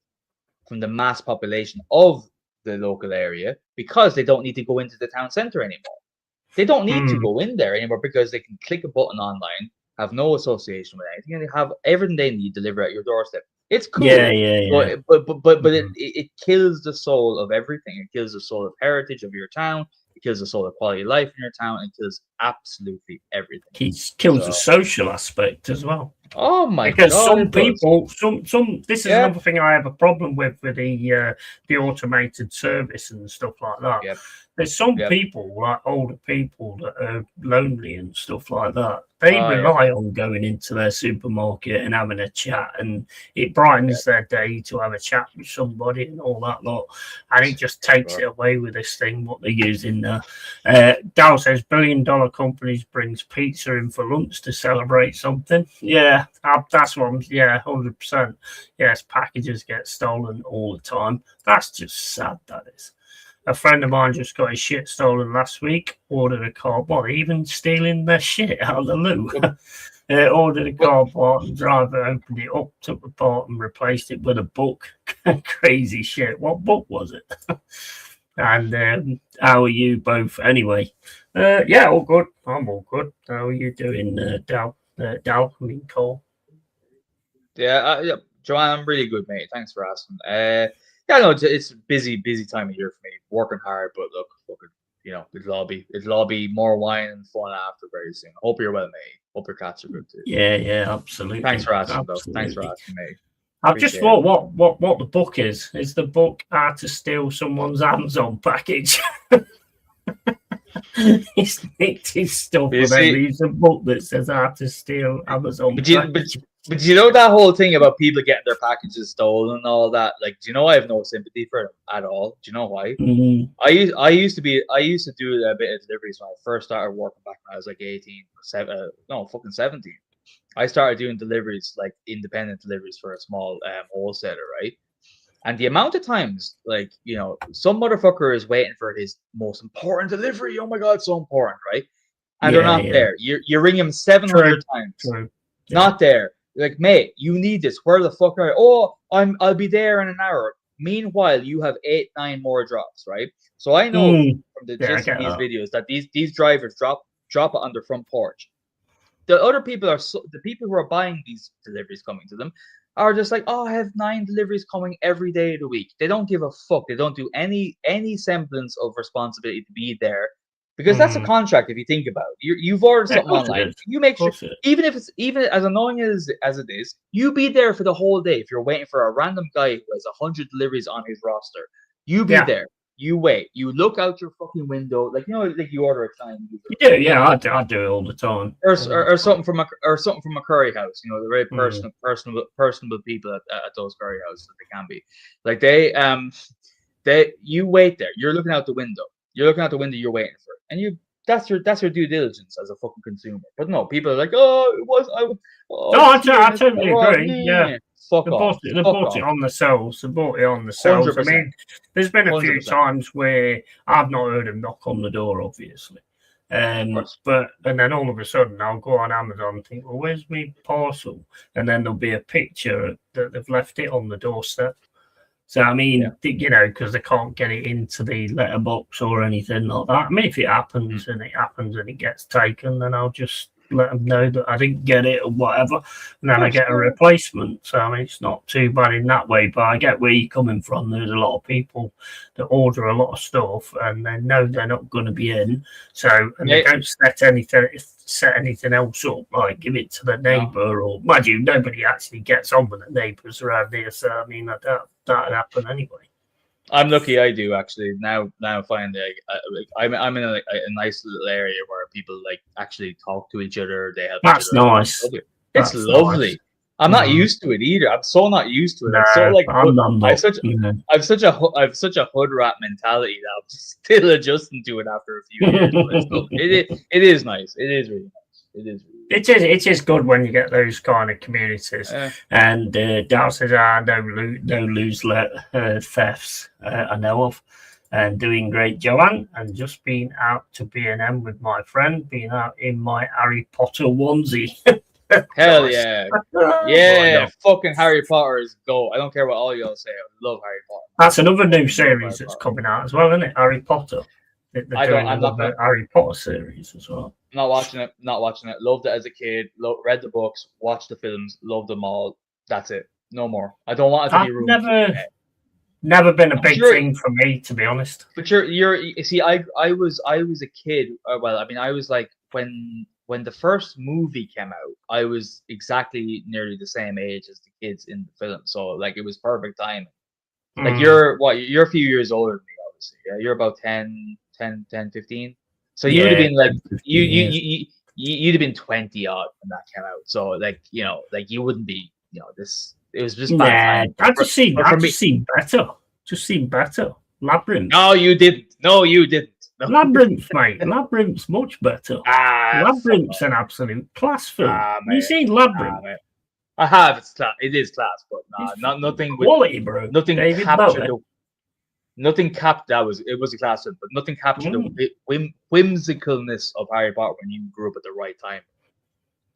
[SPEAKER 2] from the mass population of the local area, because they don't need to go into the town center anymore. They don't need to go in there anymore because they can click a button online, have no association with anything, and they have everything they need delivered at your doorstep. It's cool.
[SPEAKER 1] Yeah.
[SPEAKER 2] But it kills the soul of everything. It kills the soul of heritage of your town. It kills the soul of quality of life in your town. It kills absolutely everything.
[SPEAKER 1] It kills the social aspect as well.
[SPEAKER 2] Oh my
[SPEAKER 1] because
[SPEAKER 2] god!
[SPEAKER 1] Some people, some. This is another thing I have a problem with the automated service and stuff like that.
[SPEAKER 2] Yep.
[SPEAKER 1] There's some people, like older people, that are lonely and stuff like that. They rely on going into their supermarket and having a chat, and it brightens their day to have a chat with somebody and all that lot. And it just takes it away with this thing, what they're using there. Dal says, $1 billion companies brings pizza in for lunch to celebrate something. Yeah, that's what 100%. Yes, packages get stolen all the time. That's just sad, that is. A friend of mine just got his shit stolen last week. Ordered a Carbob, even stealing their shit out of the loo. Ordered a Carbob, and driver opened it up, took the part and replaced it with a book. Crazy shit. What book was it? And how are you both anyway? Yeah, all good. I'm all good. How are you doing, Dal? I mean, Cole.
[SPEAKER 2] Yeah, Joanne, I'm really good, mate. Thanks for asking. Yeah, no, it's busy time of year for me. Working hard, but look, it'll all be more wine and fun after very soon. Hope you're well, mate. Hope your cats are good too.
[SPEAKER 1] Yeah, absolutely.
[SPEAKER 2] Thanks for asking, though. Thanks for asking, mate.
[SPEAKER 1] I've just thought what the book is. Is the book How to Steal Someone's Amazon Package? He's nicked his stuff and then leaves a book that says How to Steal Amazon Package.
[SPEAKER 2] But you know that whole thing about people getting their packages stolen and all that? Like, do you know I have no sympathy for them at all? Do you know why?
[SPEAKER 1] Mm-hmm.
[SPEAKER 2] I used to do a bit of deliveries when I first started working back when I was like 17. I started doing deliveries, like independent deliveries for a small wholesaler, right? And the amount of times, like, some motherfucker is waiting for his most important delivery. Oh my god, so important, right? And they're not there. You ring him 700 times.
[SPEAKER 1] True.
[SPEAKER 2] Not there. Like, mate, you need this. Where the fuck are you? Oh, I'll be there in an hour. Meanwhile, you have 8-9 more drops, right? So I know from the gist of these videos that these drivers drop it on their front porch. The other people the people who are buying these deliveries coming to them are just like, oh, I have 9 deliveries coming every day of the week. They don't give a fuck. They don't do any semblance of responsibility to be there. Because that's a contract. If you think about it, you've ordered something online. You make sure, even as annoying as it is, you be there for the whole day. If you're waiting for a random guy who has 100 deliveries on his roster, you be there. You wait. You look out your fucking window, like you order a time.
[SPEAKER 1] You do, yeah. I do it all the time.
[SPEAKER 2] Or something from a curry house. The very personable people at those curry houses that they can be. Like you wait there. You're looking out the window. You're looking out the window. You're waiting for it, and that's your due diligence as a fucking consumer. But no, people are like, I
[SPEAKER 1] totally agree. Yeah, they bought it on the cells. They bought it on the cells. 100%. I mean, there's been a few 100%. Times where I've not heard them knock on the door, obviously. And then all of a sudden I'll go on Amazon and think, well, where's my parcel? And then there'll be a picture that they've left it on the doorstep. So, I mean, because they can't get it into the letterbox or anything like that. I mean, if it happens and it gets taken, then I'll just let them know that I didn't get it or whatever. And then I get a replacement. So, I mean, it's not too bad in that way. But I get where you're coming from. There's a lot of people that order a lot of stuff and they know they're not going to be in. So, and they don't set anything else up, like give it to the neighbour or mind you, nobody actually gets on with the neighbours around here. So, I mean, that'd happen anyway.
[SPEAKER 2] I'm lucky I do actually. Now finally, I'm in a nice little area where people like actually talk to each other. They help.
[SPEAKER 1] That's
[SPEAKER 2] each other.
[SPEAKER 1] Nice.
[SPEAKER 2] It's lovely. Nice. I'm not used to it either. I'm so not used to it. I've such a hood rat mentality that I'm still adjusting to it after a few years. It is nice. It is really nice.
[SPEAKER 1] It is good when you get those kind of communities. And Dal says, no lose thefts I know of. And doing great, Joanne. And just been out to B&M with my friend, being out in my Harry Potter onesie.
[SPEAKER 2] Hell yeah. Yeah, fucking Harry Potter is gold. I don't care what all y'all say. I love Harry Potter.
[SPEAKER 1] That's another new series that's coming out as well, isn't it? Harry Potter. I'm not Harry Potter series as well.
[SPEAKER 2] Not watching it. Loved it as a kid. Read the books. Watched the films. Loved them all. That's it. No more. I don't want it to be ruined.
[SPEAKER 1] Never been a big thing for me, to be honest.
[SPEAKER 2] But you see, I was a kid. Well, I mean, I was like when the first movie came out, I was exactly nearly the same age as the kids in the film. So like, it was perfect timing. Like you're a few years older than me, obviously. Yeah, you're about 10, 15. So you would have been like you'd have been 20 odd when that came out. So like, like you wouldn't be, this. It was just bad time.
[SPEAKER 1] I just seen better. Just seen better. Labyrinth.
[SPEAKER 2] No, you didn't. No.
[SPEAKER 1] Labyrinth, mate. Labyrinth's much better. Labyrinth's an absolute class film. You seen Labyrinth?
[SPEAKER 2] I have. It is class, but nothing with
[SPEAKER 1] quality, bro.
[SPEAKER 2] Nothing captured. Nothing capped. It was a class film, but nothing captured the whimsicalness of Harry Potter when you grew up at the right time.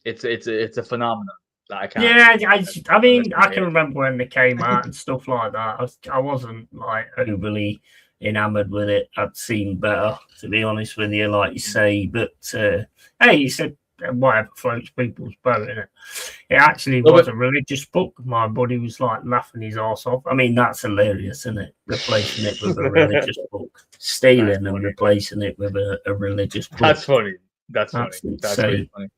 [SPEAKER 2] It's a phenomenon. I can remember when they came out and stuff like that. I wasn't like overly enamored with it. I'd seen better, to be honest with you, like you say. But hey, you said whatever floats people's boat, innit? It actually was a religious book. My buddy was like laughing his ass off. I mean, that's hilarious, isn't it? Replacing it with a religious book, stealing and replacing it with a religious book. That's funny. That's really funny.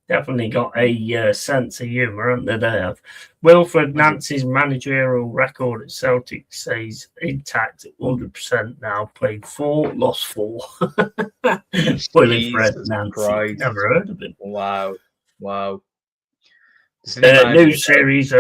[SPEAKER 1] Definitely got a sense of humour, haven't they? They have. Wilfred Nancy's managerial record at Celtic says intact at 100% now. Played 4, lost 4. Wilfred Nancy. Never heard of him.
[SPEAKER 2] Wow.
[SPEAKER 1] New series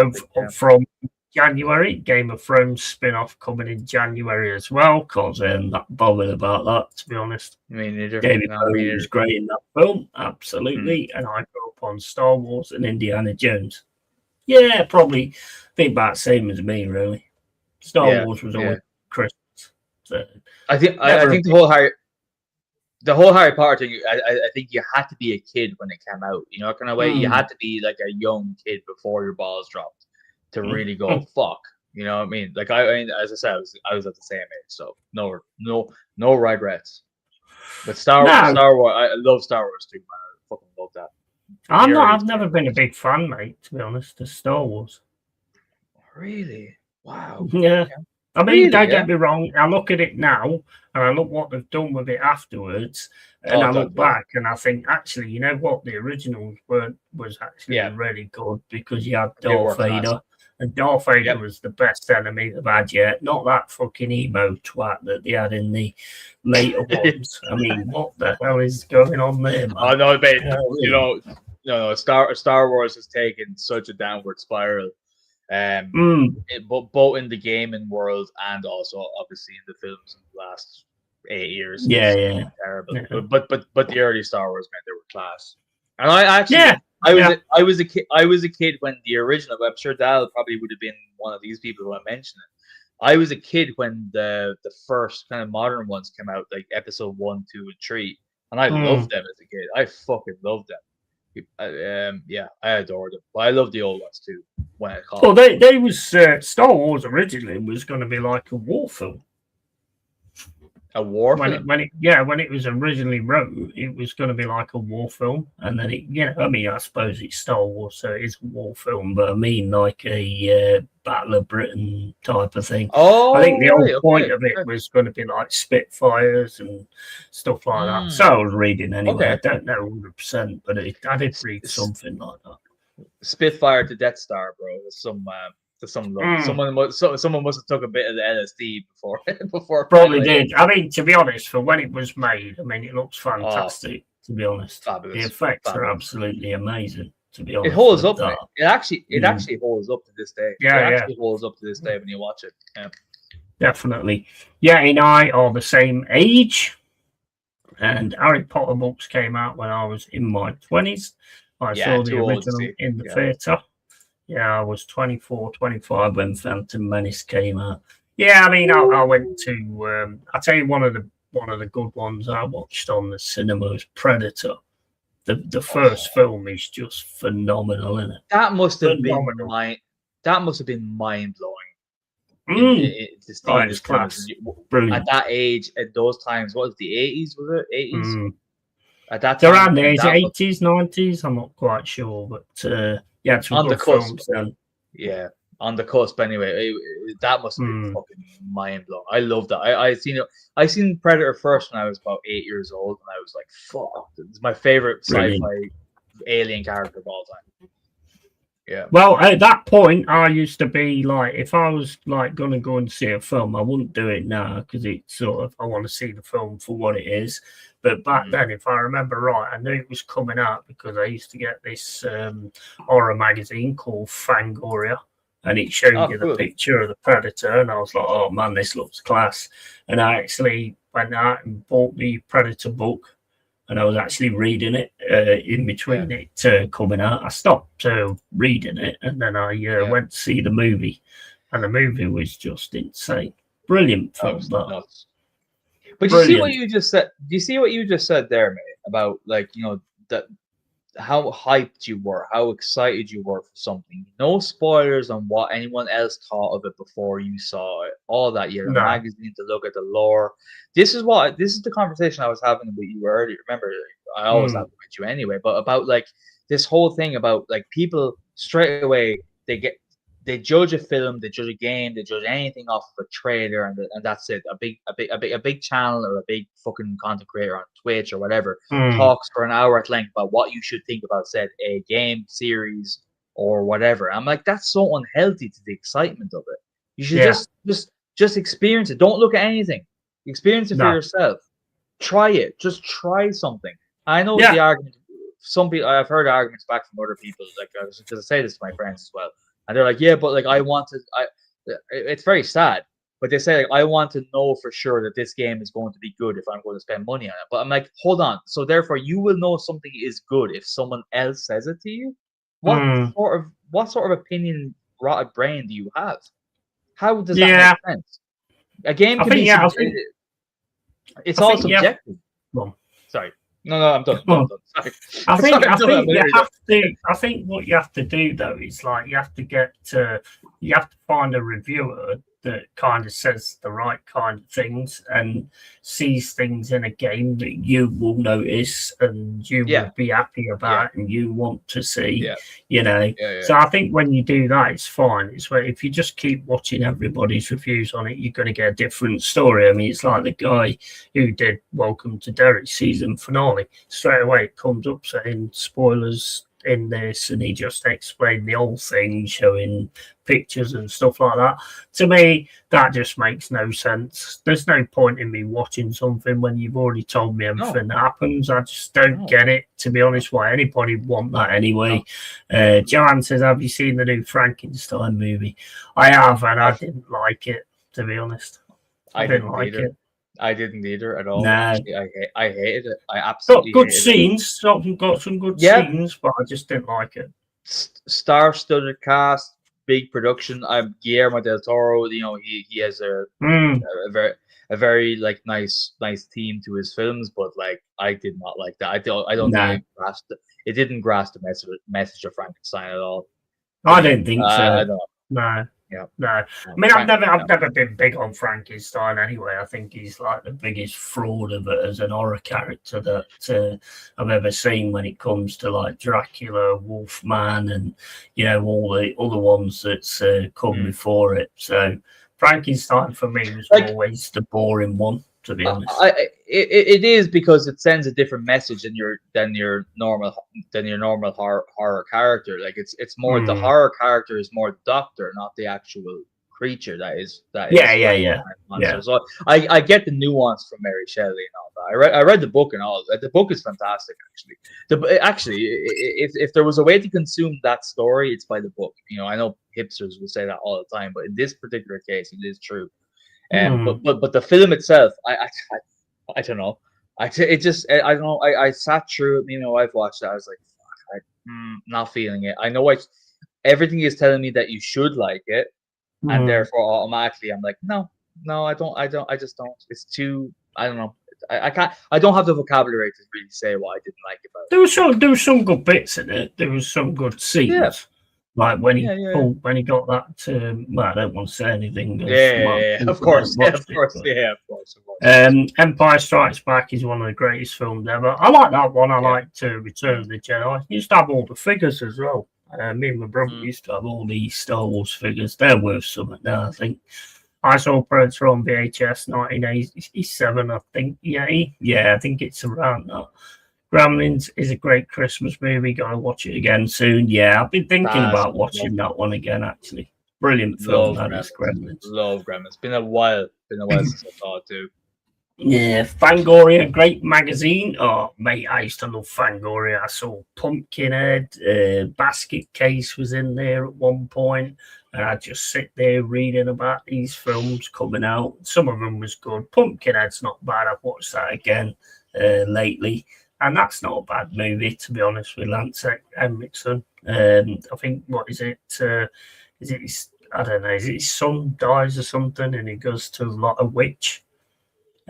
[SPEAKER 1] from January. Game of Thrones spin-off coming in January as well. Cause not bothered about that, to be honest. David Bowie was great in that film, absolutely. And I grew up on Star Wars and Indiana Jones. Yeah, probably think about the same as me, really. Star Wars was always Christmas. So
[SPEAKER 2] I think the whole Harry Potter thing. I think you had to be a kid when it came out. Kind of way. You had to be like a young kid before your balls dropped to really go fuck. You know what I mean? Like as I said, I was at the same age, so no regrets. But Star Wars, I love Star Wars too, man. I fucking love that.
[SPEAKER 1] I've never been a big fan, mate, to be honest, of Star Wars.
[SPEAKER 2] Really? Wow.
[SPEAKER 1] Yeah. I mean, don't get me wrong. I look at it now, and I look what they've done with it afterwards, and I look back, and I think, actually, you know what? The originals was actually really good, because you had Darth Vader, and Darth Vader was the best enemy they've had yet. Not that fucking emo twat that they had in the later ones. I mean, what the hell is going on there, man?
[SPEAKER 2] Oh no, mate. No. Star Wars has taken such a downward spiral. Both in the gaming world and also obviously in the films in the last 8 years. Terrible. Yeah. But the early Star Wars, man, they were class. And I was a kid when the original. I'm sure Dal probably would have been one of these people who I mentioned it. I was a kid when the first kind of modern ones came out, like episode 1, 2, and 3, and I loved them as a kid. I fucking loved them. I adored them. But I love the old ones too.
[SPEAKER 1] They was Star Wars originally was going to be like a war film.
[SPEAKER 2] A war film?
[SPEAKER 1] When it was originally wrote, it was going to be like a war film, and then I suppose it's Star Wars, so it is a war film, but I mean like a Battle of Britain type of thing. I think the whole point of it was going to be like Spitfires and stuff like that. So I was reading anyway. I don't know 100%, but I did read something like that.
[SPEAKER 2] Spitfire to Death Star, bro. Someone must have took a bit of the LSD before.
[SPEAKER 1] Probably did. I mean, to be honest, for when it was made, I mean, it looks fantastic. To be honest,
[SPEAKER 2] fabulous.
[SPEAKER 1] The effects are absolutely amazing. To be honest,
[SPEAKER 2] it holds up. It actually holds up to this day.
[SPEAKER 1] It
[SPEAKER 2] actually holds up to this day when you watch it. Yeah.
[SPEAKER 1] Definitely. Yeti and I are the same age, and Harry Potter books came out when I was in my 20s. I saw the original in the theatre. Yeah, I was 24, 25 when Phantom Menace came out. Yeah, I mean, I went to. I'll tell you one of the good ones I watched on the cinema was Predator. The first film is just phenomenal, isn't it?
[SPEAKER 2] That must have been mind blowing.
[SPEAKER 1] It's class. Brilliant.
[SPEAKER 2] At that age, at those times, what was the 80s? Was it 80s? At that
[SPEAKER 1] time, around the 80s, 90s. I'm not quite sure, but yeah, it's on the
[SPEAKER 2] cusp. Yeah, on the cusp anyway. That must have been fucking mind blowing. I love that. I seen Predator first when I was about 8 years old, and I was like, "Fuck!" It's my favorite sci-fi alien character of all time. Yeah.
[SPEAKER 1] Well, at that point, I used to be like, if I was like going to go and see a film, I wouldn't do it now because it's sort of I want to see the film for what it is. But back then, if I remember right, I knew it was coming out because I used to get this horror magazine called Fangoria, and it showed you the picture of the Predator, and I was like, "Oh man, this looks class!" And I actually went out and bought the Predator book. And I was actually reading it in between it coming out. I stopped reading it, and then I went to see the movie, and the movie was just insane, brilliant film.
[SPEAKER 2] Nuts. But you see what you just said? Do you see what you just said there, mate? About like that how hyped you were, how excited you were for something. No spoilers on what anyone else thought of it before you saw it. All that you had a magazine to look at the lore. This is the conversation I was having with you earlier. Remember, I always have it with you anyway. But about like this whole thing about like people straight away they judge a film, they judge a game, they judge anything off of a trailer, and that's it. A big channel or a big fucking content creator on Twitch or whatever talks for an hour at length about what you should think about said a game, series, or whatever. I'm like, that's so unhealthy to the excitement of it. You should just experience it. Don't look at anything. Experience it for yourself. Try it. Just try something. I know the argument. Some people, I've heard arguments back from other people, like because I say this to my friends as well. And they're like, yeah, but like it's very sad. But they say like, I want to know for sure that this game is going to be good if I'm going to spend money on it. But I'm like, hold on. So therefore, you will know something is good if someone else says it to you. What sort of opinion, rotted brain do you have? How does that make sense? A game can be. It's all subjective. Well, sorry. No, I'm done. Sorry.
[SPEAKER 1] I think what you have to do though is like you have to find a reviewer that kind of says the right kind of things and sees things in a game that you will notice and you will be happy about and you want to see, So I think when you do that, it's fine. It's where if you just keep watching everybody's reviews on it, you're going to get a different story. I mean, it's like the guy who did Welcome to Derry season finale. Straight away, it comes up saying spoilers in this, and he just explained the whole thing, showing pictures and stuff like that. To me, that just makes no sense. There's no point in me watching something when you've already told me everything that happens. I just don't get it, to be honest. Why anybody would want that anyway? Joanne says, have you seen the new Frankenstein movie? I have, and I didn't like it, to be honest.
[SPEAKER 2] I didn't like it. I didn't either at all.
[SPEAKER 1] Nah.
[SPEAKER 2] I hated it. I absolutely
[SPEAKER 1] got good scenes. Got some good scenes, but I just didn't like it.
[SPEAKER 2] Star-studded cast, big production. I'm Guillermo del Toro. He has a very like nice theme to his films, but like I did not like that. I don't think it didn't grasp the message of Frankenstein at all.
[SPEAKER 1] I didn't think so. No.
[SPEAKER 2] Yeah.
[SPEAKER 1] No, I mean I've never been big on Frankenstein anyway. I think he's like the biggest fraud of it as an horror character that I've ever seen when it comes to like Dracula, Wolfman, and all the other ones that's come before it. So Frankenstein for me was always the boring one, to be honest.
[SPEAKER 2] It is because it sends a different message than your normal horror character. Like it's more the horror character is more the doctor, not the actual creature that is.
[SPEAKER 1] Yeah.
[SPEAKER 2] So I get the nuance from Mary Shelley and all that. I read the book and all that. The book is fantastic, actually. If there was a way to consume that story, it's by the book. I know hipsters will say that all the time, but in this particular case, it is true. But the film itself, I don't know. I don't know. I sat through it. I've watched it. I was like, fuck, I'm not feeling it. I know everything is telling me that you should like it, and therefore automatically I'm like, no, I don't. I just don't. It's too. I don't know. I can't. I don't have the vocabulary to really say what I didn't like about it.
[SPEAKER 1] There was some good bits in it. There was some good scenes.
[SPEAKER 2] Yeah.
[SPEAKER 1] Like when he got that, I don't want to say anything.
[SPEAKER 2] Of course.
[SPEAKER 1] Empire Strikes Back is one of the greatest films ever. I like that one. I liked Return of the Jedi. He used to have all the figures as well. Me and my brother used to have all these Star Wars figures. They're worth something now, I think. I saw Predator on VHS 1987, I think. Yeah, I think it's around that. Gremlins is a great Christmas movie. Gotta watch it again soon. Yeah, I've been thinking about watching that one again, actually. Brilliant film, that is Gremlins.
[SPEAKER 2] Love Gremlins. Been a while since I saw it too.
[SPEAKER 1] Yeah, Fangoria, great magazine. Oh, mate, I used to love Fangoria. I saw Pumpkinhead, Basket Case was in there at one point, and I'd just sit there reading about these films coming out. Some of them was good. Pumpkinhead's not bad. I've watched that again lately, and that's not a bad movie, to be honest, with Lance Henriksen. I think, what is it? Is it his, I don't know, is it his son dies or something, and he goes to a witch?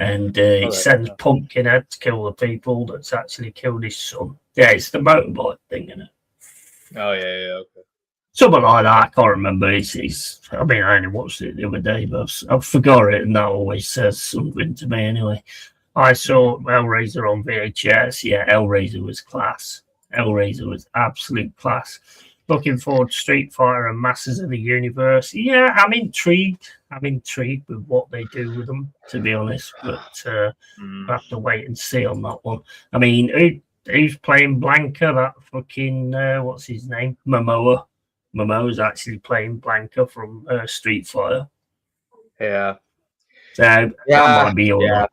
[SPEAKER 1] And he sends Pumpkinhead to kill the people that's actually killed his son. Yeah, it's the motorbike thing, isn't it?
[SPEAKER 2] Oh, yeah, okay.
[SPEAKER 1] Something like that. I can't remember. I mean, I only watched it the other day, but I forgot it, and that always says something to me anyway. I saw Hellraiser on VHS. Yeah, Hellraiser was class. Hellraiser was absolute class. Looking forward to Street Fighter and Masters of the Universe. Yeah, I'm intrigued. With what they do with them, to be honest. But I have to wait and see on that one. I mean, who's playing Blanca? That fucking what's his name? Momoa. Momoa's actually playing Blanca from Street Fighter.
[SPEAKER 2] Yeah.
[SPEAKER 1] So that might be all right.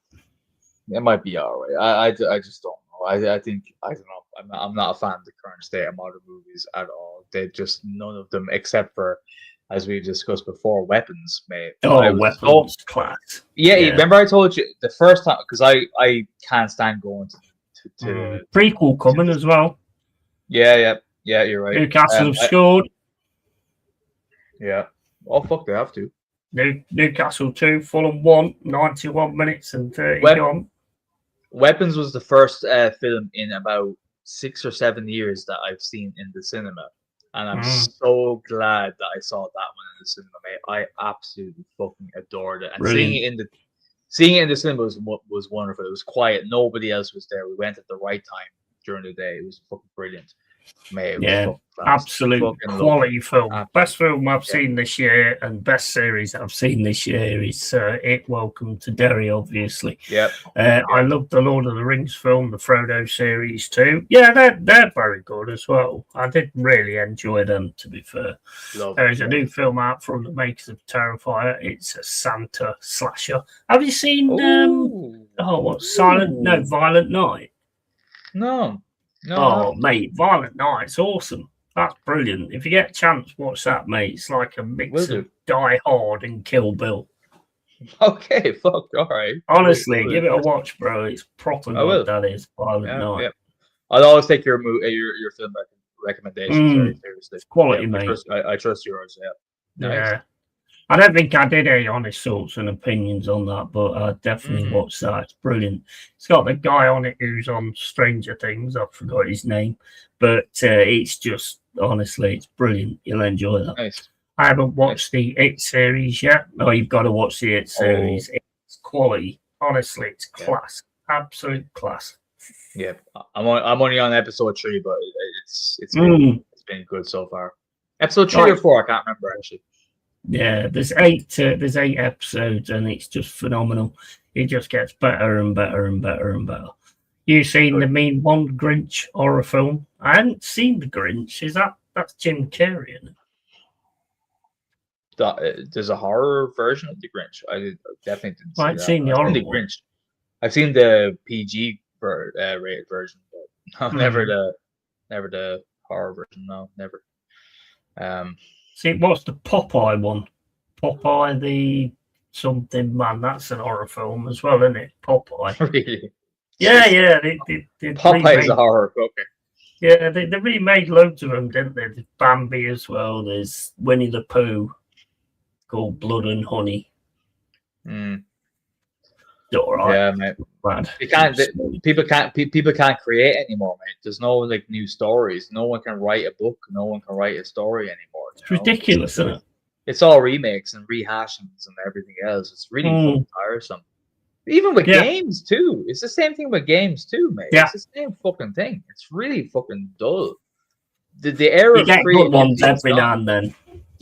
[SPEAKER 2] It might be all right. I just don't know. I think I don't know. I'm not a fan of the current state of modern movies at all. They just none of them, except for, as we discussed before, Weapons, mate.
[SPEAKER 1] Weapons class.
[SPEAKER 2] Yeah, remember I told you the first time, because I can't stand going to
[SPEAKER 1] prequel coming as well.
[SPEAKER 2] Yeah, you're right.
[SPEAKER 1] Newcastle have scored.
[SPEAKER 2] Yeah. Oh fuck, they have to.
[SPEAKER 1] Newcastle 2, Fulham 1, 91 minutes and 30 gone.
[SPEAKER 2] Weapons was the first film in about 6 or 7 years that I've seen in the cinema, and I'm so glad that I saw that one in the cinema, mate. I absolutely fucking adored it, and seeing it in the cinema was wonderful. It was quiet, nobody else was there. We went at the right time during the day. It was fucking brilliant, mate.
[SPEAKER 1] Absolute quality film. Best film I've seen this year, and best series I've seen this year is It Welcome to Derry, obviously. I love the Lord of the Rings film, the Frodo series too. Yeah, they're very good as well. I did really enjoy them, to be fair. There is a new film out from the makers of Terrifier. It's a Santa slasher. Have you seen Violent Night?
[SPEAKER 2] No.
[SPEAKER 1] Oh, mate, Violent Night's awesome. That's brilliant. If you get a chance, watch that, mate. It's like a mix of Die Hard and Kill Bill.
[SPEAKER 2] Okay, fuck, all right.
[SPEAKER 1] Honestly, give it a watch, bro. It's proper good, that is. Violent Night. Yeah.
[SPEAKER 2] I'll always take your film recommendations very seriously.
[SPEAKER 1] It's quality, mate.
[SPEAKER 2] I trust yours, Nice.
[SPEAKER 1] Yeah. I don't think I did any honest thoughts and opinions on that, but I definitely watched that. It's brilliant. It's got the guy on it who's on Stranger Things. I forgot his name, but it's just, honestly, it's brilliant. You'll enjoy that.
[SPEAKER 2] Nice.
[SPEAKER 1] I haven't watched the It series yet. No, you've got to watch the It series. It's quality. Honestly, it's class. Absolute class.
[SPEAKER 2] Yeah, I'm only on episode 3, but it's been good so far. Episode 3 or 4, I can't remember actually.
[SPEAKER 1] Yeah, there's 8 episodes, and it's just phenomenal. It just gets better and better and better and better. You seen the Mean One Grinch horror film? I hadn't seen the Grinch. That's Jim Carrey, isn't
[SPEAKER 2] it? There's a horror version of the Grinch. I definitely didn't see
[SPEAKER 1] that. I've seen the horror
[SPEAKER 2] Grinch. I've seen the PG rated version, but never the horror version. No, never.
[SPEAKER 1] See, what's the Popeye one? Popeye the something man. That's an horror film as well, isn't it? Popeye.
[SPEAKER 2] Really?
[SPEAKER 1] Yeah. They
[SPEAKER 2] Popeye's a horror. Okay.
[SPEAKER 1] Yeah, they remade loads of them, didn't they? There's Bambi as well. There's Winnie the Pooh, called Blood and Honey. All right.
[SPEAKER 2] Yeah, mate. People can't create anymore, mate. There's no like new stories. No one can write a book. No one can write a story anymore.
[SPEAKER 1] It's ridiculous, isn't it?
[SPEAKER 2] It's all remakes and rehashings and everything else. It's really fucking tiresome. Even with games too. It's the same thing with games too, mate. It's the same fucking thing. It's really fucking dull. the era of
[SPEAKER 1] get good ones every
[SPEAKER 2] gone.
[SPEAKER 1] now and then.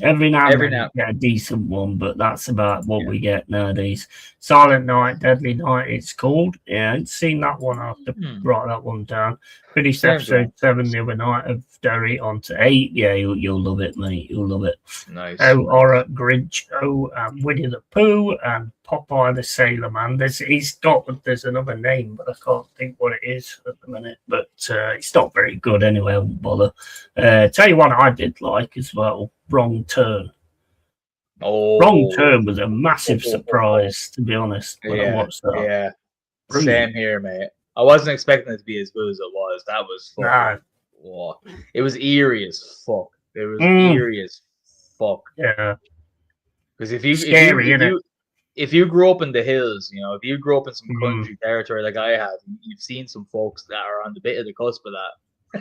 [SPEAKER 1] Every now and then you get a decent one, but that's about what we get nowadays. Silent Night, Deadly Night, it's called. Yeah, I ain't seen that one. I have to write that one down. Finished episode 7 the other night of Derry on to 8. Yeah, you'll love it, mate. You'll love it.
[SPEAKER 2] Nice.
[SPEAKER 1] Oh, Horror, Grinch, Winnie the Pooh, and Popeye the Sailor Man. There's another name, but I can't think what it is at the minute. But it's not very good anyway. I won't bother. Tell you what I did like as well. Wrong Turn. Wrong Turn was a massive surprise, to be honest, when I watched that.
[SPEAKER 2] Yeah, brilliant. Same here, mate. I wasn't expecting it to be as good as it was. That was it was eerie as fuck. It was eerie as fuck.
[SPEAKER 1] Yeah.
[SPEAKER 2] Because if you grew up in the hills, if you grew up in some country territory like I have, you've seen some folks that are on the bit of the cusp of that.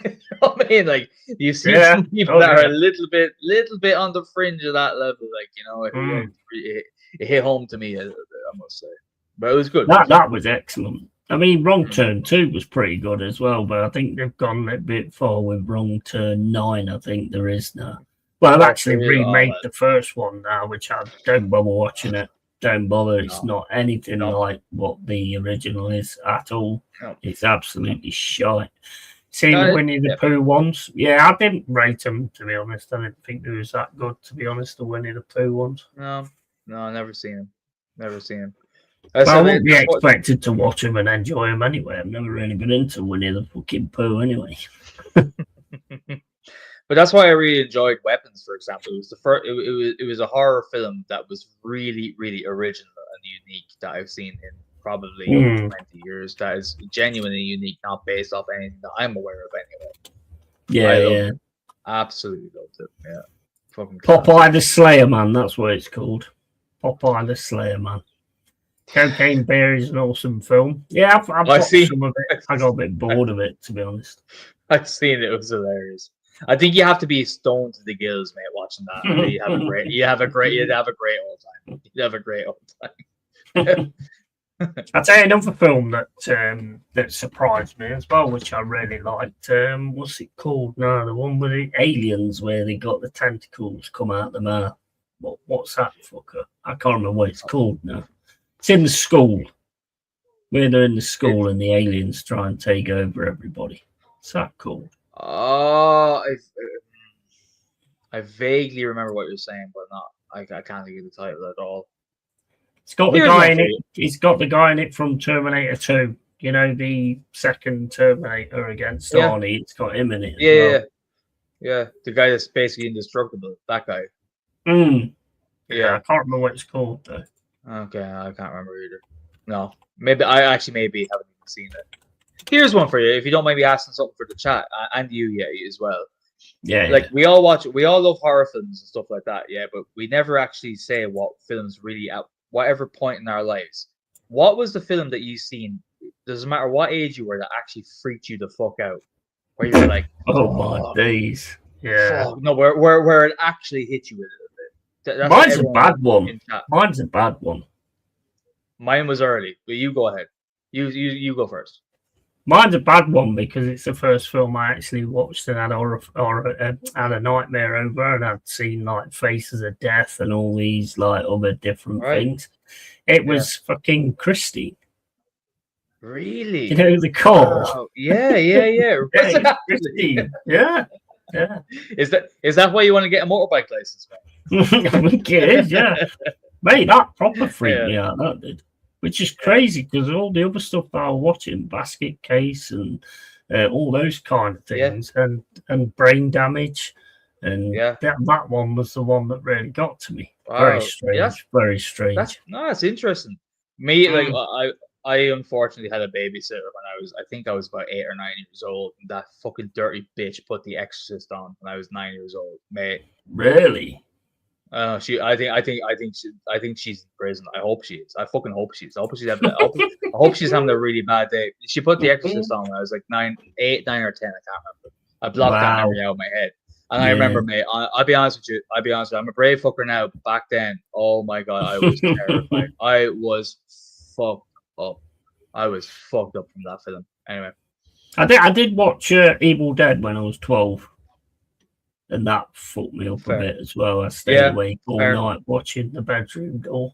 [SPEAKER 2] You know what I mean? Like you've seen some people that are a little bit on the fringe of that level. Like it hit home to me, I must say. But it was good.
[SPEAKER 1] That was excellent. I mean, Wrong Turn 2 was pretty good as well, but I think they've gone a bit far with Wrong Turn 9. I think there is now. Well, I've actually remade the first one now, which I don't bother watching it. Don't bother. It's not anything like what the original is at all. No. It's absolutely shite. Seen the Winnie the Pooh ones? Yeah, I didn't rate them, to be honest. I didn't think they was that good, to be honest, the Winnie the Pooh ones.
[SPEAKER 2] No, never seen them. Never seen them.
[SPEAKER 1] I wouldn't be expected to watch them and enjoy them anyway. I've never really been into Winnie the fucking Pooh anyway.
[SPEAKER 2] But that's why I really enjoyed Weapons, for example. It was the first. It was a horror film that was really, really original and unique that I've seen in probably 20 years. That is genuinely unique, not based off anything that I'm aware of anyway.
[SPEAKER 1] Yeah.
[SPEAKER 2] Absolutely loved it. Yeah. Fucking
[SPEAKER 1] Popeye the Slayer Man, that's what it's called. Popeye the Slayer Man. Cocaine Bear is an awesome film. Yeah, I've watched some of it. I got a bit bored of it, to be honest.
[SPEAKER 2] I've seen it. It was hilarious. I think you have to be stoned to the gills, mate, watching that. You'd have a great old time. You'd have a great old time.
[SPEAKER 1] I'll tell you another film that surprised me as well, which I really liked. What's it called now? The one with the aliens where they got the tentacles come out the mouth. What's that fucker? I can't remember what it's called now. It's in the school. Where they're in the school and the aliens try and take over everybody. What's that called?
[SPEAKER 2] Oh, I vaguely remember what you're saying, but I can't think of the title at all.
[SPEAKER 1] It's got the guy in it. He's got the guy in it from Terminator 2. You know, the second Terminator against Arnie. It's got him in it.
[SPEAKER 2] Yeah. The guy that's basically indestructible. That guy.
[SPEAKER 1] Yeah, I can't remember what it's called though.
[SPEAKER 2] Okay, I can't remember either. No, maybe I actually haven't even seen it. Here's one for you, if you don't mind me asking something for the chat, and you as well.
[SPEAKER 1] Yeah.
[SPEAKER 2] Like we all love horror films and stuff like that. Yeah, but we never actually say what films really at whatever point in our lives. What was the film that you seen? Doesn't matter what age you were, that actually freaked you the fuck out, where you were like,
[SPEAKER 1] "Oh my days!" Yeah.
[SPEAKER 2] Fuck. No, where it actually hit you a little bit. That's
[SPEAKER 1] Mine's a bad one. Mine's a bad one.
[SPEAKER 2] Mine was early, but you go ahead. You go first.
[SPEAKER 1] Mine's a bad one because it's the first film I actually watched and had had a nightmare over, and I'd seen like Faces of Death and all these like other different things. It was fucking Christine.
[SPEAKER 2] Really?
[SPEAKER 1] You know the call?
[SPEAKER 2] Oh, yeah.
[SPEAKER 1] Christine. Yeah.
[SPEAKER 2] Is that why you want to get a motorbike license, man?
[SPEAKER 1] I think it is, yeah. Mate, that proper freaked me out, that did. Which is crazy because all the other stuff that I was watching, Basket Case and all those kind of things, and Brain Damage, and that one was the one that really got to me. Wow. Very strange, very strange.
[SPEAKER 2] That's interesting. Me, I unfortunately had a babysitter when I think I was about 8 or 9 years old. And that fucking dirty bitch put The Exorcist on when I was 9 years old, mate.
[SPEAKER 1] Really?
[SPEAKER 2] I think she's in prison. I hope she is. I fucking hope she is. I hope she's having a really bad day. She put The Exorcist on when I was like 8, 9, or 10. I can't remember. I blocked that memory out of my head. And I remember, mate. I'll be honest with you. I'm a brave fucker now. But back then, oh my god, I was terrified. I was fucked up. I was fucked up from that film. Anyway,
[SPEAKER 1] I did watch Evil Dead when I was 12. and that fucked me up
[SPEAKER 2] Fair.
[SPEAKER 1] a bit as well. I stayed awake all night watching The Bedroom Door.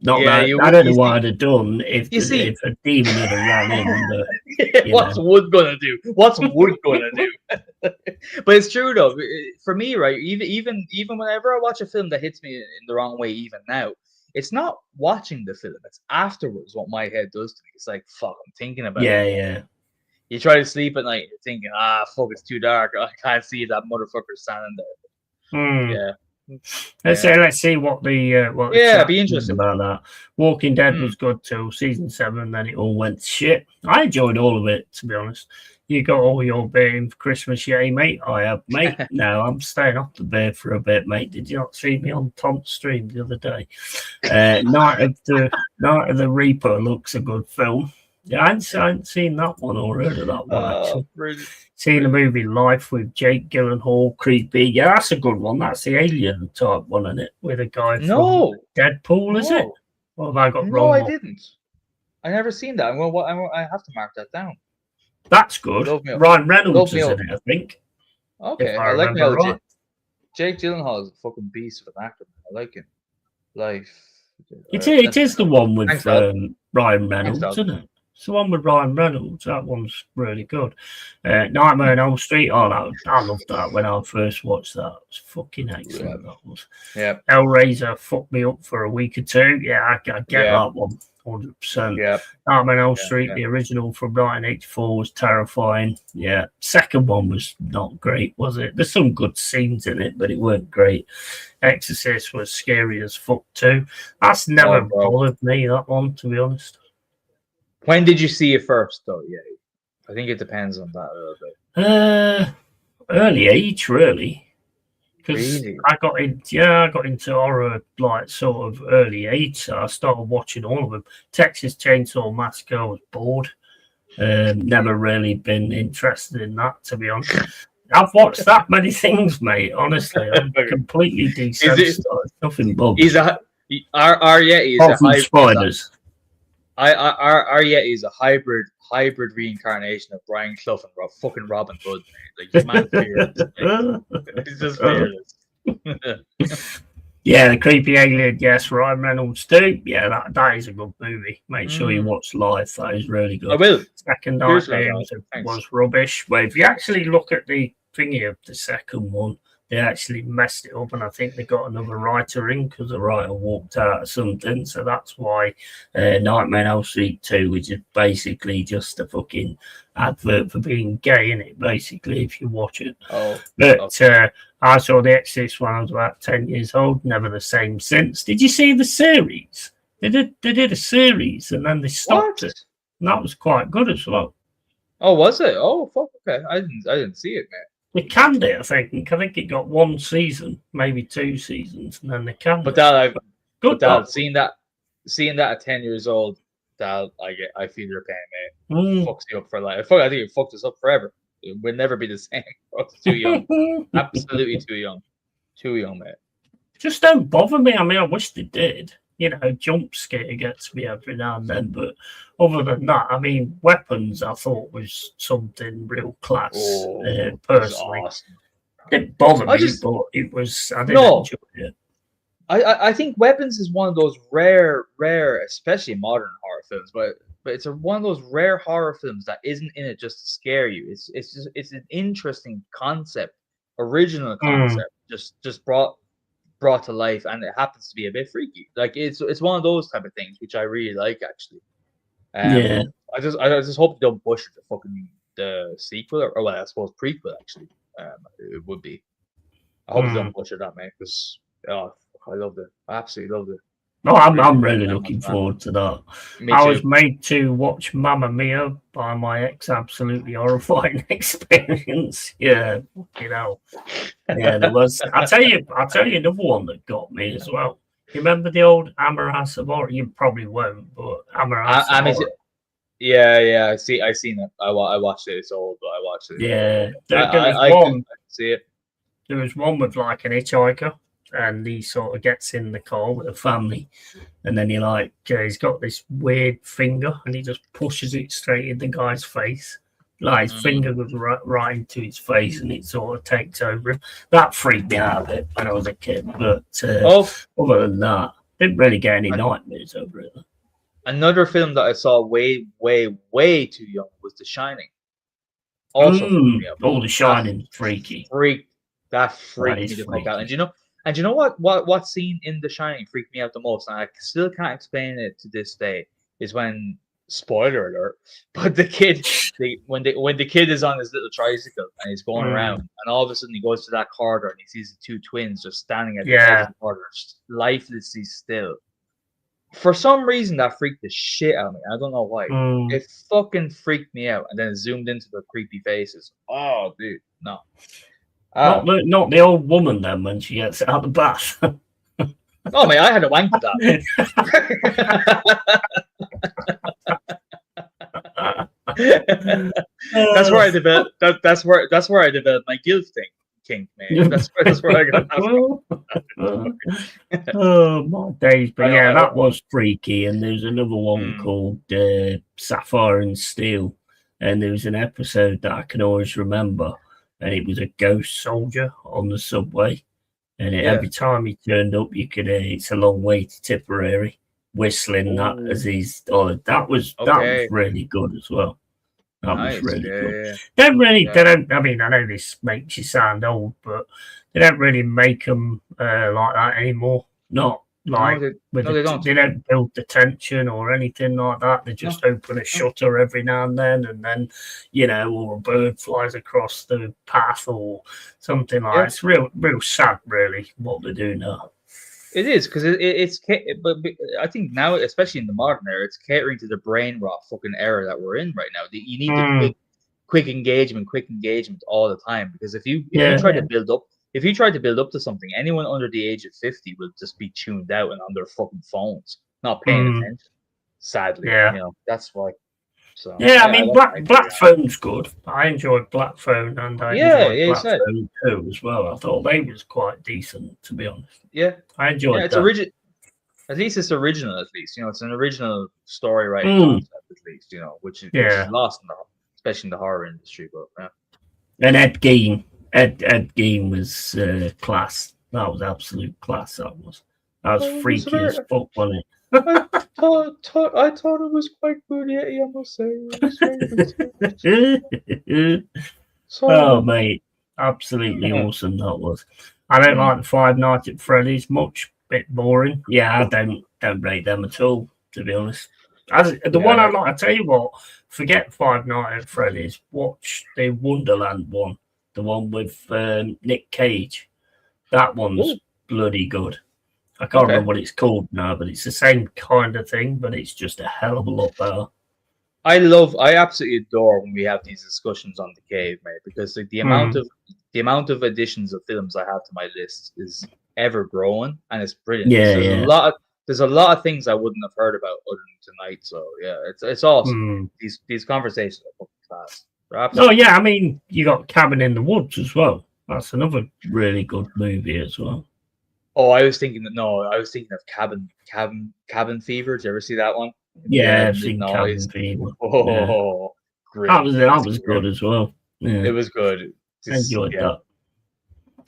[SPEAKER 1] Not that I don't know what I'd have done if a demon had ran in. But,
[SPEAKER 2] what's Wood gonna do? What's Wood gonna do? But it's true though. For me, right? Even whenever I watch a film that hits me in the wrong way, even now, it's not watching the film. It's afterwards what my head does to me. It's like, fuck, I'm thinking about it.
[SPEAKER 1] Yeah.
[SPEAKER 2] You try to sleep at night, you're thinking, fuck, it's too dark. I can't see that motherfucker standing there. Yeah.
[SPEAKER 1] Let's see what the
[SPEAKER 2] be interesting
[SPEAKER 1] about that. Walking Dead was good till season 7, then it all went to shit. I enjoyed all of it, to be honest. You got all your beer for Christmas, yeah, mate. I have, mate. No, I'm staying off the beer for a bit, mate. Did you not see me on Tom's stream the other day? Night of the Reaper looks a good film. Yeah, I hadn't seen that one or heard of that one, actually.
[SPEAKER 2] Brilliant.
[SPEAKER 1] Seen the movie Life with Jake Gyllenhaal, creepy. Yeah, that's a good one. That's the alien type one, isn't it? With a guy from Deadpool, is it? What have I got wrong?
[SPEAKER 2] No, I didn't. I never seen that. I have to mark that down.
[SPEAKER 1] That's good. Ryan Reynolds is in it, I think.
[SPEAKER 2] Okay, I like how right. Jake Gyllenhaal is a fucking beast of an actor. I like him. Life.
[SPEAKER 1] It is the one with Ryan Reynolds, isn't it? It's the one with Ryan Reynolds. That one's really good. Nightmare on Elm Street. Oh, I loved that when I first watched that. It was fucking excellent. That was.
[SPEAKER 2] Yeah.
[SPEAKER 1] Hellraiser fucked me up for a week or two. Yeah, I get that one. 100%.
[SPEAKER 2] Yeah.
[SPEAKER 1] Nightmare on Elm Street, the original from 1984, was terrifying. Yeah. Second one was not great, was it? There's some good scenes in it, but it weren't great. Exorcist was scary as fuck too. That's never bothered me, that one, to be honest.
[SPEAKER 2] When did you see it first, though? Yeah, I think it depends on that a little bit.
[SPEAKER 1] Early age, really. Because
[SPEAKER 2] really?
[SPEAKER 1] I got into horror like sort of early age, so I started watching all of them. Texas Chainsaw Massacre, I was bored. Never really been interested in that, to be honest. I've watched that many things, mate. Honestly, I'm completely desensitized. Nothing bugs.
[SPEAKER 2] Our Yeti is a
[SPEAKER 1] spiders.
[SPEAKER 2] Our Yeti is a hybrid reincarnation of Brian Clough and fucking Robin Hood. Like, this man's fearless. He's just fearless.
[SPEAKER 1] Yeah, the creepy alien. Yes, Ryan Reynolds too. Yeah, that is a good movie. Make sure you watch Live. That is really good.
[SPEAKER 2] I will.
[SPEAKER 1] Second night was rubbish. Well, if you actually look at the thingy of the second one, they actually messed it up, and I think they got another writer in because the writer walked out or something. So that's why Nightmare on Elm Street 2, which is basically just a fucking advert for being gay, in it, basically, if you watch it. I saw The Exorcist when I was about 10 years old, never the same since. Did you see the series? They did a series, and then they stopped it. And that was quite good as well.
[SPEAKER 2] Oh, was it? Oh, fuck, okay. I didn't see it, man.
[SPEAKER 1] They canned it, I think. I think it got 1 season, maybe 2 seasons, and then they canned it.
[SPEAKER 2] But seeing that at 10 years old, I feel your pain, mate. Fucks you up for life. I think it fucked us up forever. It will never be the same. It's too young. Absolutely too young. Too young, mate.
[SPEAKER 1] Just don't bother me. I mean, I wish they did. You know, jump scare gets me every now and then, but other than that, I mean, Weapons I thought was something real class. Personally, awesome. It didn't bother me, but it was. I didn't enjoy it.
[SPEAKER 2] I think Weapons is one of those rare, especially modern horror films, but it's one of those rare horror films that isn't in it just to scare you. It's an interesting concept, original concept, just brought to life, and it happens to be a bit freaky. Like it's one of those type of things which I really like, actually. I just hope they don't push the fucking the sequel or well, I suppose prequel, actually. It would be. I hope they don't push it that, mate, because I loved it. I absolutely loved it.
[SPEAKER 1] No, I'm really looking forward to that. I was made to watch Mamma Mia by my ex. Absolutely horrifying experience. Yeah, you know. Yeah, there was. I'll tell you another one that got me as well. You remember the old Amaras of Horror? You probably won't, but Amaras of Horror.
[SPEAKER 2] Yeah. I seen it. I watched it. It's old, but I watched it.
[SPEAKER 1] Yeah,
[SPEAKER 2] I can see it.
[SPEAKER 1] There was one with like an hitchhiker. And he sort of gets in the car with a family, and then he's got this weird finger, and he just pushes it straight in the guy's face. Like his finger was right into his face, and it sort of takes over him. That freaked me out a bit when I was a kid. But other than that, didn't really get any nightmares over it.
[SPEAKER 2] Another film that I saw way, way, way too young was The Shining. Also,
[SPEAKER 1] The Shining, freaky.
[SPEAKER 2] That freaked me the fuck out. And you know what scene in The Shining freaked me out the most, and I still can't explain it to this day, is when, spoiler alert, but when the kid is on his little tricycle and he's going around, and all of a sudden he goes to that corridor and he sees the two twins just standing at the edge of the corridor, lifelessly still. For some reason, that freaked the shit out of me. I don't know why. It fucking freaked me out, and then it zoomed into the creepy faces. Oh, dude, no.
[SPEAKER 1] Not the old woman then when she gets out of the bath.
[SPEAKER 2] Oh man, I had a wank to that. That's where I developed. That's where I developed my guilt kink, man. That's where I got that from.
[SPEAKER 1] Oh my days! But yeah, that was freaky. And there's another one called Sapphire and Steel, and there was an episode that I can always remember, and it was a ghost soldier on the subway. And every time he turned up, you could hear "It's a Long Way to Tipperary" whistling that as he's. That was really good as well. That was really good. They don't. I mean, I know this makes you sound old, but they don't really make them like that anymore. Not like they don't. They don't build the tension or anything like that. They just open a shutter every now and then, or a bird flies across the path or something like that. It's real sad, really, what they do now.
[SPEAKER 2] It is, because but I think now, especially in the modern era, it's catering to the brain rot fucking era that we're in right now. You need the quick engagement all the time, because if you try to build up. If you try to build up to something, anyone under the age of 50 will just be tuned out and on their fucking phones, not paying attention. Sadly, that's why. So
[SPEAKER 1] I mean, Black Phone's good. I enjoyed Black Phone, and I enjoyed Black Phone 2 as well. I thought they was quite decent, to be honest.
[SPEAKER 2] Yeah,
[SPEAKER 1] I enjoyed
[SPEAKER 2] it's
[SPEAKER 1] that.
[SPEAKER 2] At least it's original. At least it's an original story, right? Concept, at least which is lost especially in the horror industry. But
[SPEAKER 1] and Ed Gein. Ed Gein was class. That was absolute class. That was freaky as fuck, wasn't it?
[SPEAKER 2] I thought it was quite good. Yeah, I must say.
[SPEAKER 1] Oh, mate, absolutely awesome that was. I don't like the Five Nights at Freddy's much. Bit boring. Yeah, I don't rate them at all, to be honest. One I like, I tell you what, forget Five Nights at Freddy's. Watch the Wonderland one. The one with Nick Cage. That one's bloody good. I can't remember what it's called now, but it's the same kind of thing, but it's just a hell of a lot better.
[SPEAKER 2] I absolutely adore when we have these discussions on the cave, mate, because the amount of additions of films I have to my list is ever growing, and it's brilliant. There's a lot of things I wouldn't have heard about other than tonight. So it's awesome. These conversations are fucking class.
[SPEAKER 1] Oh yeah, I mean, you got Cabin in the Woods as well. That's another really good movie as well.
[SPEAKER 2] Oh, I was thinking of Cabin Fever. Did you ever see that one?
[SPEAKER 1] Yeah, I've seen Cabin Fever.
[SPEAKER 2] Oh, great!
[SPEAKER 1] That was good as well. Yeah.
[SPEAKER 2] It was good.
[SPEAKER 1] I enjoyed that.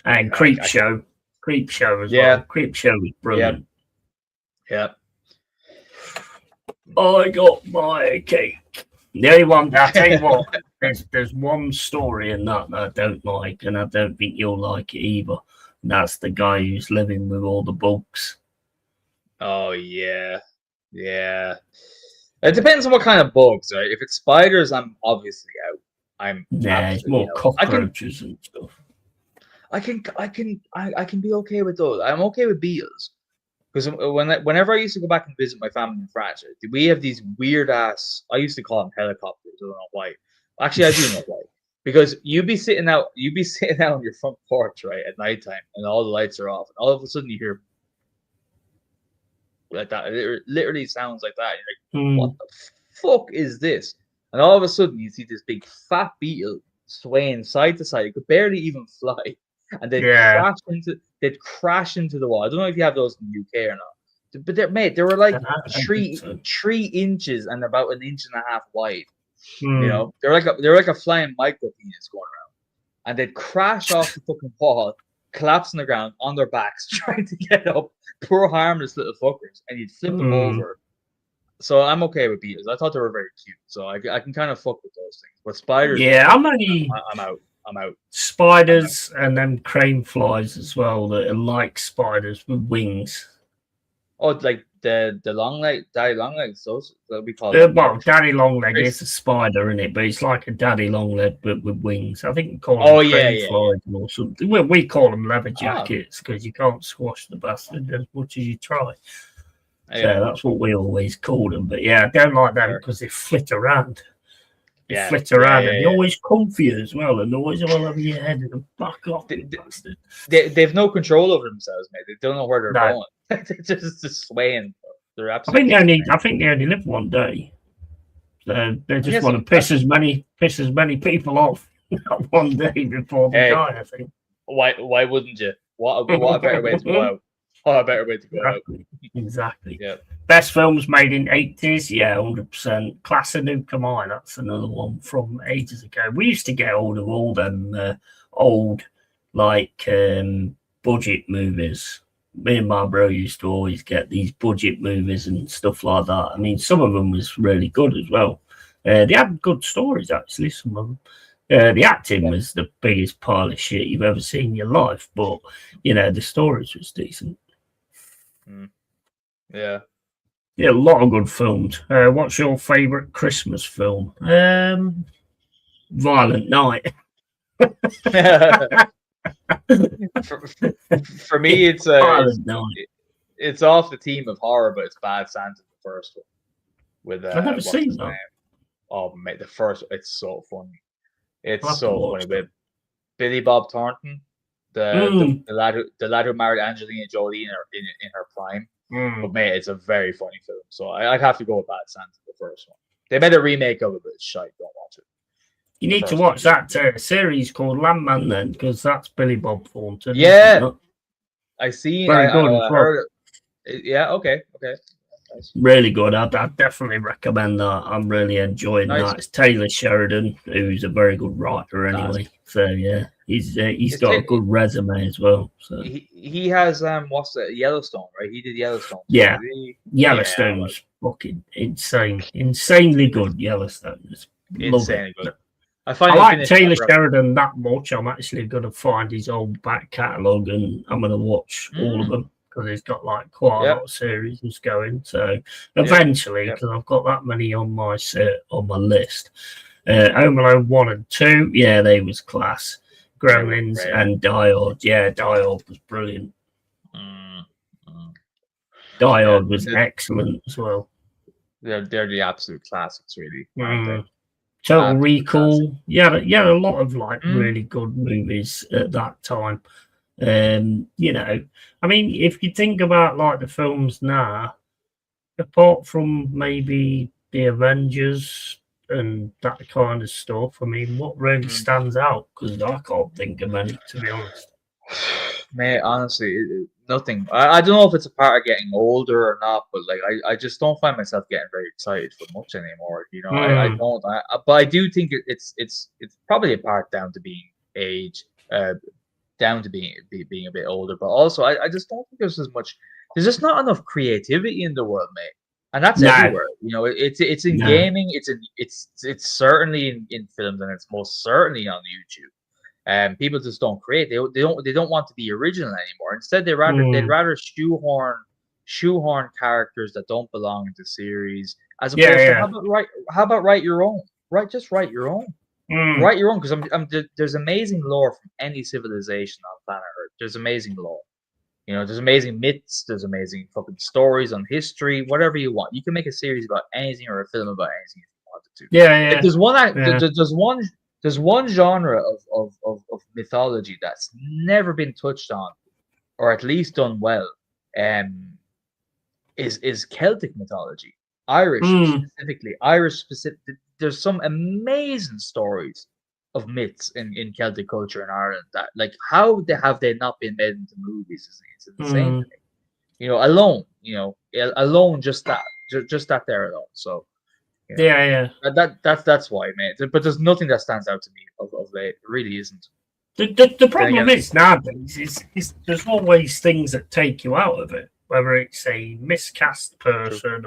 [SPEAKER 1] And Creepshow as well. Creepshow was brilliant.
[SPEAKER 2] Yeah.
[SPEAKER 1] I got my cake. The only one, I tell you what, there's one story in that I don't like, and I don't think you'll like it either. And that's the guy who's living with all the bugs.
[SPEAKER 2] Oh, yeah. Yeah. It depends on what kind of bugs, right? If it's spiders, I'm obviously out.
[SPEAKER 1] It's more cockroaches and stuff.
[SPEAKER 2] I can be okay with those. I'm okay with beetles. Because whenever I used to go back and visit my family in France, right, we have these weird ass. I used to call them helicopters. I don't know why. Actually, I do know why. Because you'd be sitting out on your front porch, right, at nighttime, and all the lights are off, and all of a sudden you hear like that. It literally sounds like that. You're like, what the fuck is this? And all of a sudden you see this big fat beetle swaying side to side. It could barely even fly, and they'd crash into the wall. I don't know if you have those in the UK or not, but they were like 3 inches and about 1.5 inches wide. You know, they're like a flying micro penis going around, and they'd crash off the fucking wall, collapse on the ground on their backs, trying to get up. Poor harmless little fuckers, and you'd flip them over. So I'm okay with beetles. I thought they were very cute, so I can kind of fuck with those things. But spiders,
[SPEAKER 1] I'm
[SPEAKER 2] out. I'm out.
[SPEAKER 1] Spiders and then crane flies as well that are like spiders with wings.
[SPEAKER 2] Oh, like the long leg, daddy long legs. Those that we call
[SPEAKER 1] well, daddy long leg is a spider in it, but it's like a daddy long leg but with wings. I think we call them crane flies or something. We call them leather jackets because you can't squash the bastard as much as you try. So that's what we always call them. But I don't like them because they flit around. They flit around and they're always comfy as well, and they're always all over your head and fuck off, bastard.
[SPEAKER 2] They've no control over themselves, mate. They don't know where they're going. They're just swaying. They're absolutely.
[SPEAKER 1] I think they only live one day. So they just want to piss as many people off one day before they die. I think.
[SPEAKER 2] Why wouldn't you? What a better way to go out. What a better way to go out.
[SPEAKER 1] Exactly.
[SPEAKER 2] Yeah.
[SPEAKER 1] Best films made in 80s, 100%. Class of Newcastle, that's another one from ages ago. We used to get hold of all them old, like, budget movies. Me and my bro used to always get these budget movies and stuff like that. I mean, some of them was really good as well. They had good stories, actually, some of them. The acting was the biggest pile of shit you've ever seen in your life, but, the stories was decent.
[SPEAKER 2] Yeah,
[SPEAKER 1] a lot of good films. What's your favourite Christmas film? Violent Night.
[SPEAKER 2] for me, it's it's off the theme of horror, but it's Bad Santa, the first one. With
[SPEAKER 1] I've never seen that.
[SPEAKER 2] Oh mate, the first, it's so funny. It's so funny with Billy Bob Thornton, the lad who married Angelina Jolie in her prime. But mate, it's a very funny film. So I'd have to go with Bad Santa, the first one. They made a remake of it, but it's shite. Don't watch it.
[SPEAKER 1] You need to watch that series called Landman then, because that's Billy Bob Thornton.
[SPEAKER 2] Yeah, I see. I heard it. Yeah, okay. Nice.
[SPEAKER 1] Really good. I'd definitely recommend that. I'm really enjoying that. It's Taylor Sheridan, who's a very good writer anyway. So he's got a good resume as well. So
[SPEAKER 2] he has what's the Yellowstone, right? He did Yellowstone.
[SPEAKER 1] Yeah, Yellowstone was fucking insane, insanely good. Yellowstone is insanely good. I like Taylor Sheridan that much. I'm actually going to find his old back catalogue and I'm going to watch all of them. Because he's got like quite a lot of series going. So eventually, because I've got that many on my list. Home Alone 1 and 2, they was class. Gremlins and Die Hard. Die Hard was brilliant. Die Hard was excellent as well.
[SPEAKER 2] They're the absolute classics, really.
[SPEAKER 1] Total Recall. Classic. A lot of like really good movies at that time. I mean, if you think about like the films now, apart from maybe the Avengers and that kind of stuff, I mean, what really stands out? Because I can't think of any, to be honest.
[SPEAKER 2] Mate, honestly, nothing. I don't know if it's a part of getting older or not, but like I just don't find myself getting very excited for much anymore. I don't. But I do think it's probably a part down to being age. Down to being a bit older, but also I just don't think there's just not enough creativity in the world, mate, and that's everywhere. It's in gaming, it's certainly in films, and it's most certainly on YouTube. People just don't create. They don't want to be original anymore. Instead, they'd rather shoehorn characters that don't belong into series, as opposed to how about write your own, just write your own. Write your own, because there's amazing lore from any civilization on planet Earth. There's amazing lore. There's amazing myths. There's amazing fucking stories on history. Whatever you want, you can make a series about anything or a film about anything if you wanted to. There's one genre of mythology that's never been touched on, or at least done well. Is Celtic mythology, Irish specifically. There's some amazing stories of myths in Celtic culture in Ireland that, like, how have they not been made into movies? It's insane to me. Alone just that there alone. So You know?
[SPEAKER 1] Yeah.
[SPEAKER 2] That's why, mate. But there's nothing that stands out to me of late. It really isn't.
[SPEAKER 1] The problem is nowadays is there's always things that take you out of it, whether it's a miscast person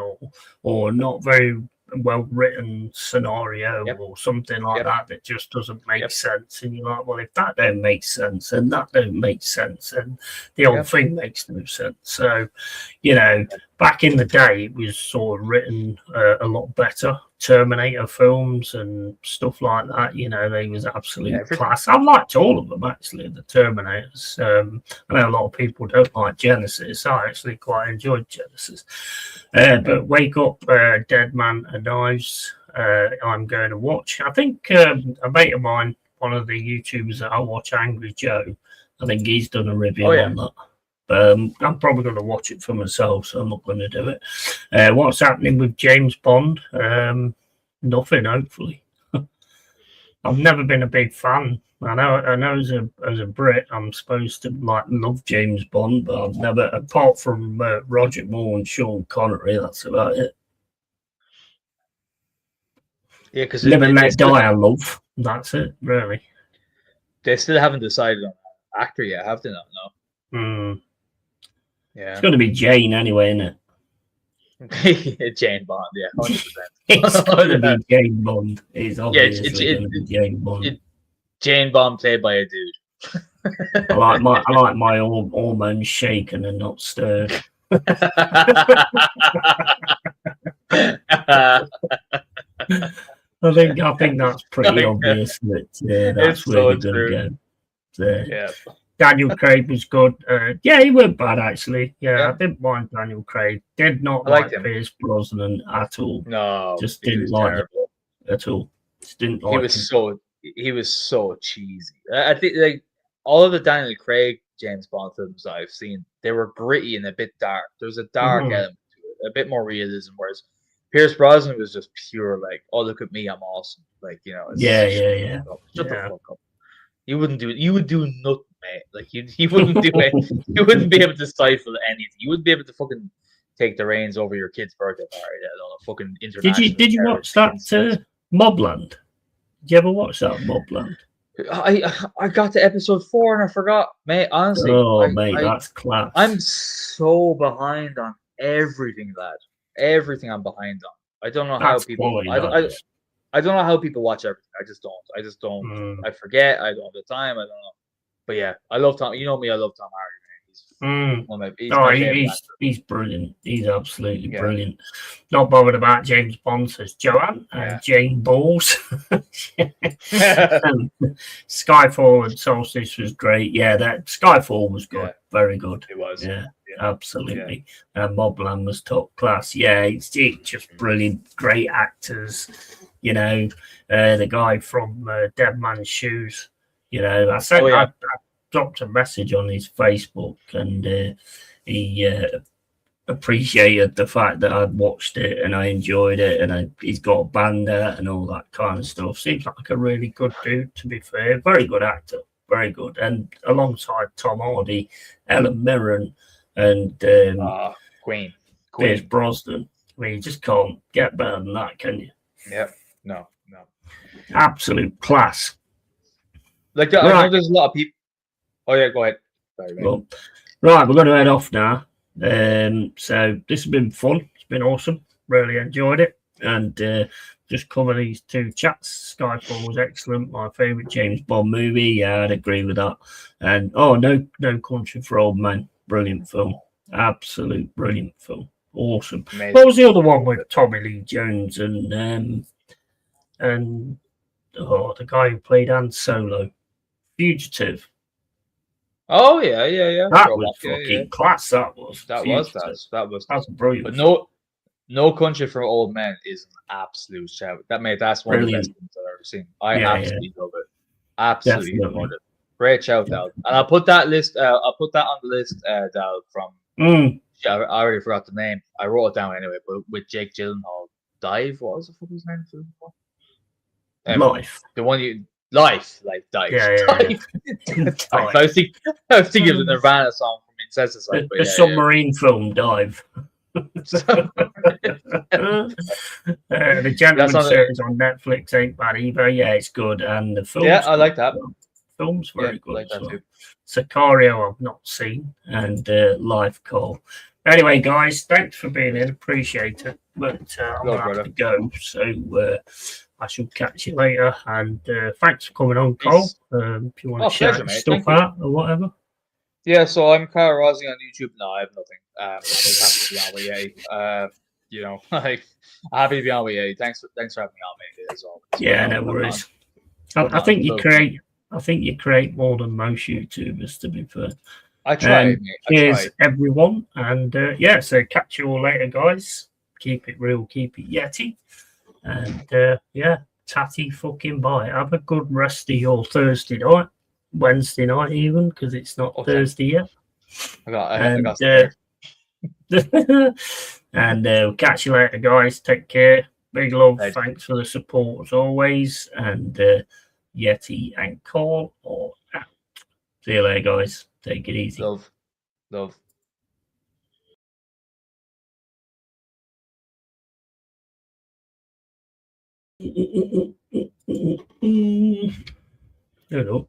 [SPEAKER 1] or not very well written scenario or something like that just doesn't make sense, and you're like, well, if that don't make sense and that don't make sense and the whole thing makes no sense. So back in the day it was sort of written a lot better. Terminator films and stuff like that, they was absolute class. I liked all of them actually, the Terminators. I know a lot of people don't like Genesis. I actually quite enjoyed Genesis. But Wake Up, Dead Man and Knives, I'm going to watch. I think a mate of mine, one of the YouTubers that I watch, Angry Joe, I think he's done a review on that. I'm probably going to watch it for myself, so I'm not going to do it. What's happening with James Bond? Nothing, hopefully. I've never been a big fan. I know as a Brit, I'm supposed to love James Bond, but I've never, apart from Roger Moore and Sean Connery, that's about it.
[SPEAKER 2] Yeah, because
[SPEAKER 1] Live and Let Die, I love. That's it, really.
[SPEAKER 2] They still haven't decided on an actor yet, have they not? No. Yeah,
[SPEAKER 1] it's going to be Jane anyway, isn't
[SPEAKER 2] it? Jane Bond, 100%.
[SPEAKER 1] It's going to be Jane Bond. It's obviously going to be Jane Bond.
[SPEAKER 2] Jane Bond played by a dude.
[SPEAKER 1] I like my hormones shaken and not stirred. I think that's pretty obvious that that's where we're going to go. Daniel Craig was good. He wasn't bad actually. I didn't mind Daniel Craig. Did not like Pierce Brosnan at all.
[SPEAKER 2] No,
[SPEAKER 1] just didn't like him at all. Just didn't like him.
[SPEAKER 2] He was so cheesy. I think all of the Daniel Craig James Bond films that I've seen, they were gritty and a bit dark. There was a dark element to it, a bit more realism. Whereas Pierce Brosnan was just pure oh, look at me, I'm awesome.
[SPEAKER 1] Shut
[SPEAKER 2] the fuck up. You wouldn't do it. You would do nothing, mate. You wouldn't do it. You wouldn't be able to stifle anything. You wouldn't be able to fucking take the reins over your kid's birthday party. I don't know, fucking international.
[SPEAKER 1] Did you watch that Mobland? Did you ever watch that Mobland?
[SPEAKER 2] I got to episode 4 and I forgot, mate. Honestly,
[SPEAKER 1] that's class.
[SPEAKER 2] I'm so behind on everything, lad. Everything I'm behind on. I don't know how people. I don't know how people watch everything. I just don't. I forget. I don't have the time. I don't know. But yeah, I love Tom. You know me. I love Tom Hardy.
[SPEAKER 1] He's brilliant. He's absolutely brilliant. Not bothered about James Bond, says Joanne. Jane Balls. Skyfall and Solstice was great. Yeah, that Skyfall was good. Very good.
[SPEAKER 2] It was.
[SPEAKER 1] Yeah. Absolutely. And Mobland was top class. Yeah, it's just brilliant. Great actors. The guy from Dead Man's Shoes. I dropped a message on his Facebook, and he appreciated the fact that I'd watched it and I enjoyed it, and he's got a band out and all that kind of stuff. Seems like a really good dude, to be fair. Very good actor. Very good. And alongside Tom Hardy, Ellen Mirren, and
[SPEAKER 2] Queen.
[SPEAKER 1] Pierce Brosnan. I mean, you just can't get better than that, can you?
[SPEAKER 2] Yep. No.
[SPEAKER 1] Absolute class.
[SPEAKER 2] I know there's a lot of people. Oh yeah, go ahead. Sorry,
[SPEAKER 1] well, right, we're going to head off now. So this has been fun. It's been awesome. Really enjoyed it, and just cover these 2 chats. Skyfall was excellent. My favourite James Bond movie. Yeah, I'd agree with that. And No Country for Old Men. Brilliant film. Absolute brilliant film. Awesome. Amazing. What was the other one with Tommy Lee Jones and the guy who played Han Solo? Fugitive.
[SPEAKER 2] Oh yeah.
[SPEAKER 1] That was fucking class. That was brilliant.
[SPEAKER 2] But No Country for Old Men is an absolute shout. That's one of the best things I've ever seen. I absolutely love it. Absolutely love it. Great shout, Dal. And I'll put that list. I'll put that on the list, Dal. From I already forgot the name. I wrote it down anyway. But with Jake Gyllenhaal, Dive. What was the fucking name?
[SPEAKER 1] Life.
[SPEAKER 2] The one you. Life, like Dive.
[SPEAKER 1] Dive.
[SPEAKER 2] I was thinking of the Nirvana song from Incessant.
[SPEAKER 1] The submarine film Dive. The Gentleman series on Netflix ain't bad either. Yeah, it's good, and the film.
[SPEAKER 2] Yeah, I like that.
[SPEAKER 1] Film's very good.
[SPEAKER 2] I like that too.
[SPEAKER 1] Sicario I've not seen, and Life Call. Anyway, guys, thanks for being in. Appreciate it. But I'm gonna have to go, so I shall catch you later. And thanks for coming on, Cole. If you want to share stuff out or whatever.
[SPEAKER 2] Yeah, so I'm Carl Rossi on YouTube. No, I have nothing. I'm happy to be on with you. Like happy to be on with you. Thanks for having me on, mate. As always.
[SPEAKER 1] Yeah, no worries. I think you create more than most YouTubers, to be fair.
[SPEAKER 2] I try.
[SPEAKER 1] Cheers, everyone, and so catch you all later, guys. Keep it real, keep it Yeti, and tatty fucking bye. Have a good rest of your Thursday night, Wednesday night, even because it's not Thursday yet. I got and we'll catch you later, guys. Take care. Big love. Thanks for the support as always, and Yeti and Cole or out. See you later, guys. Take it easy.
[SPEAKER 2] Love.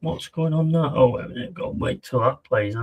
[SPEAKER 1] What's going on now? Oh, wait a minute. Got to wait till that plays,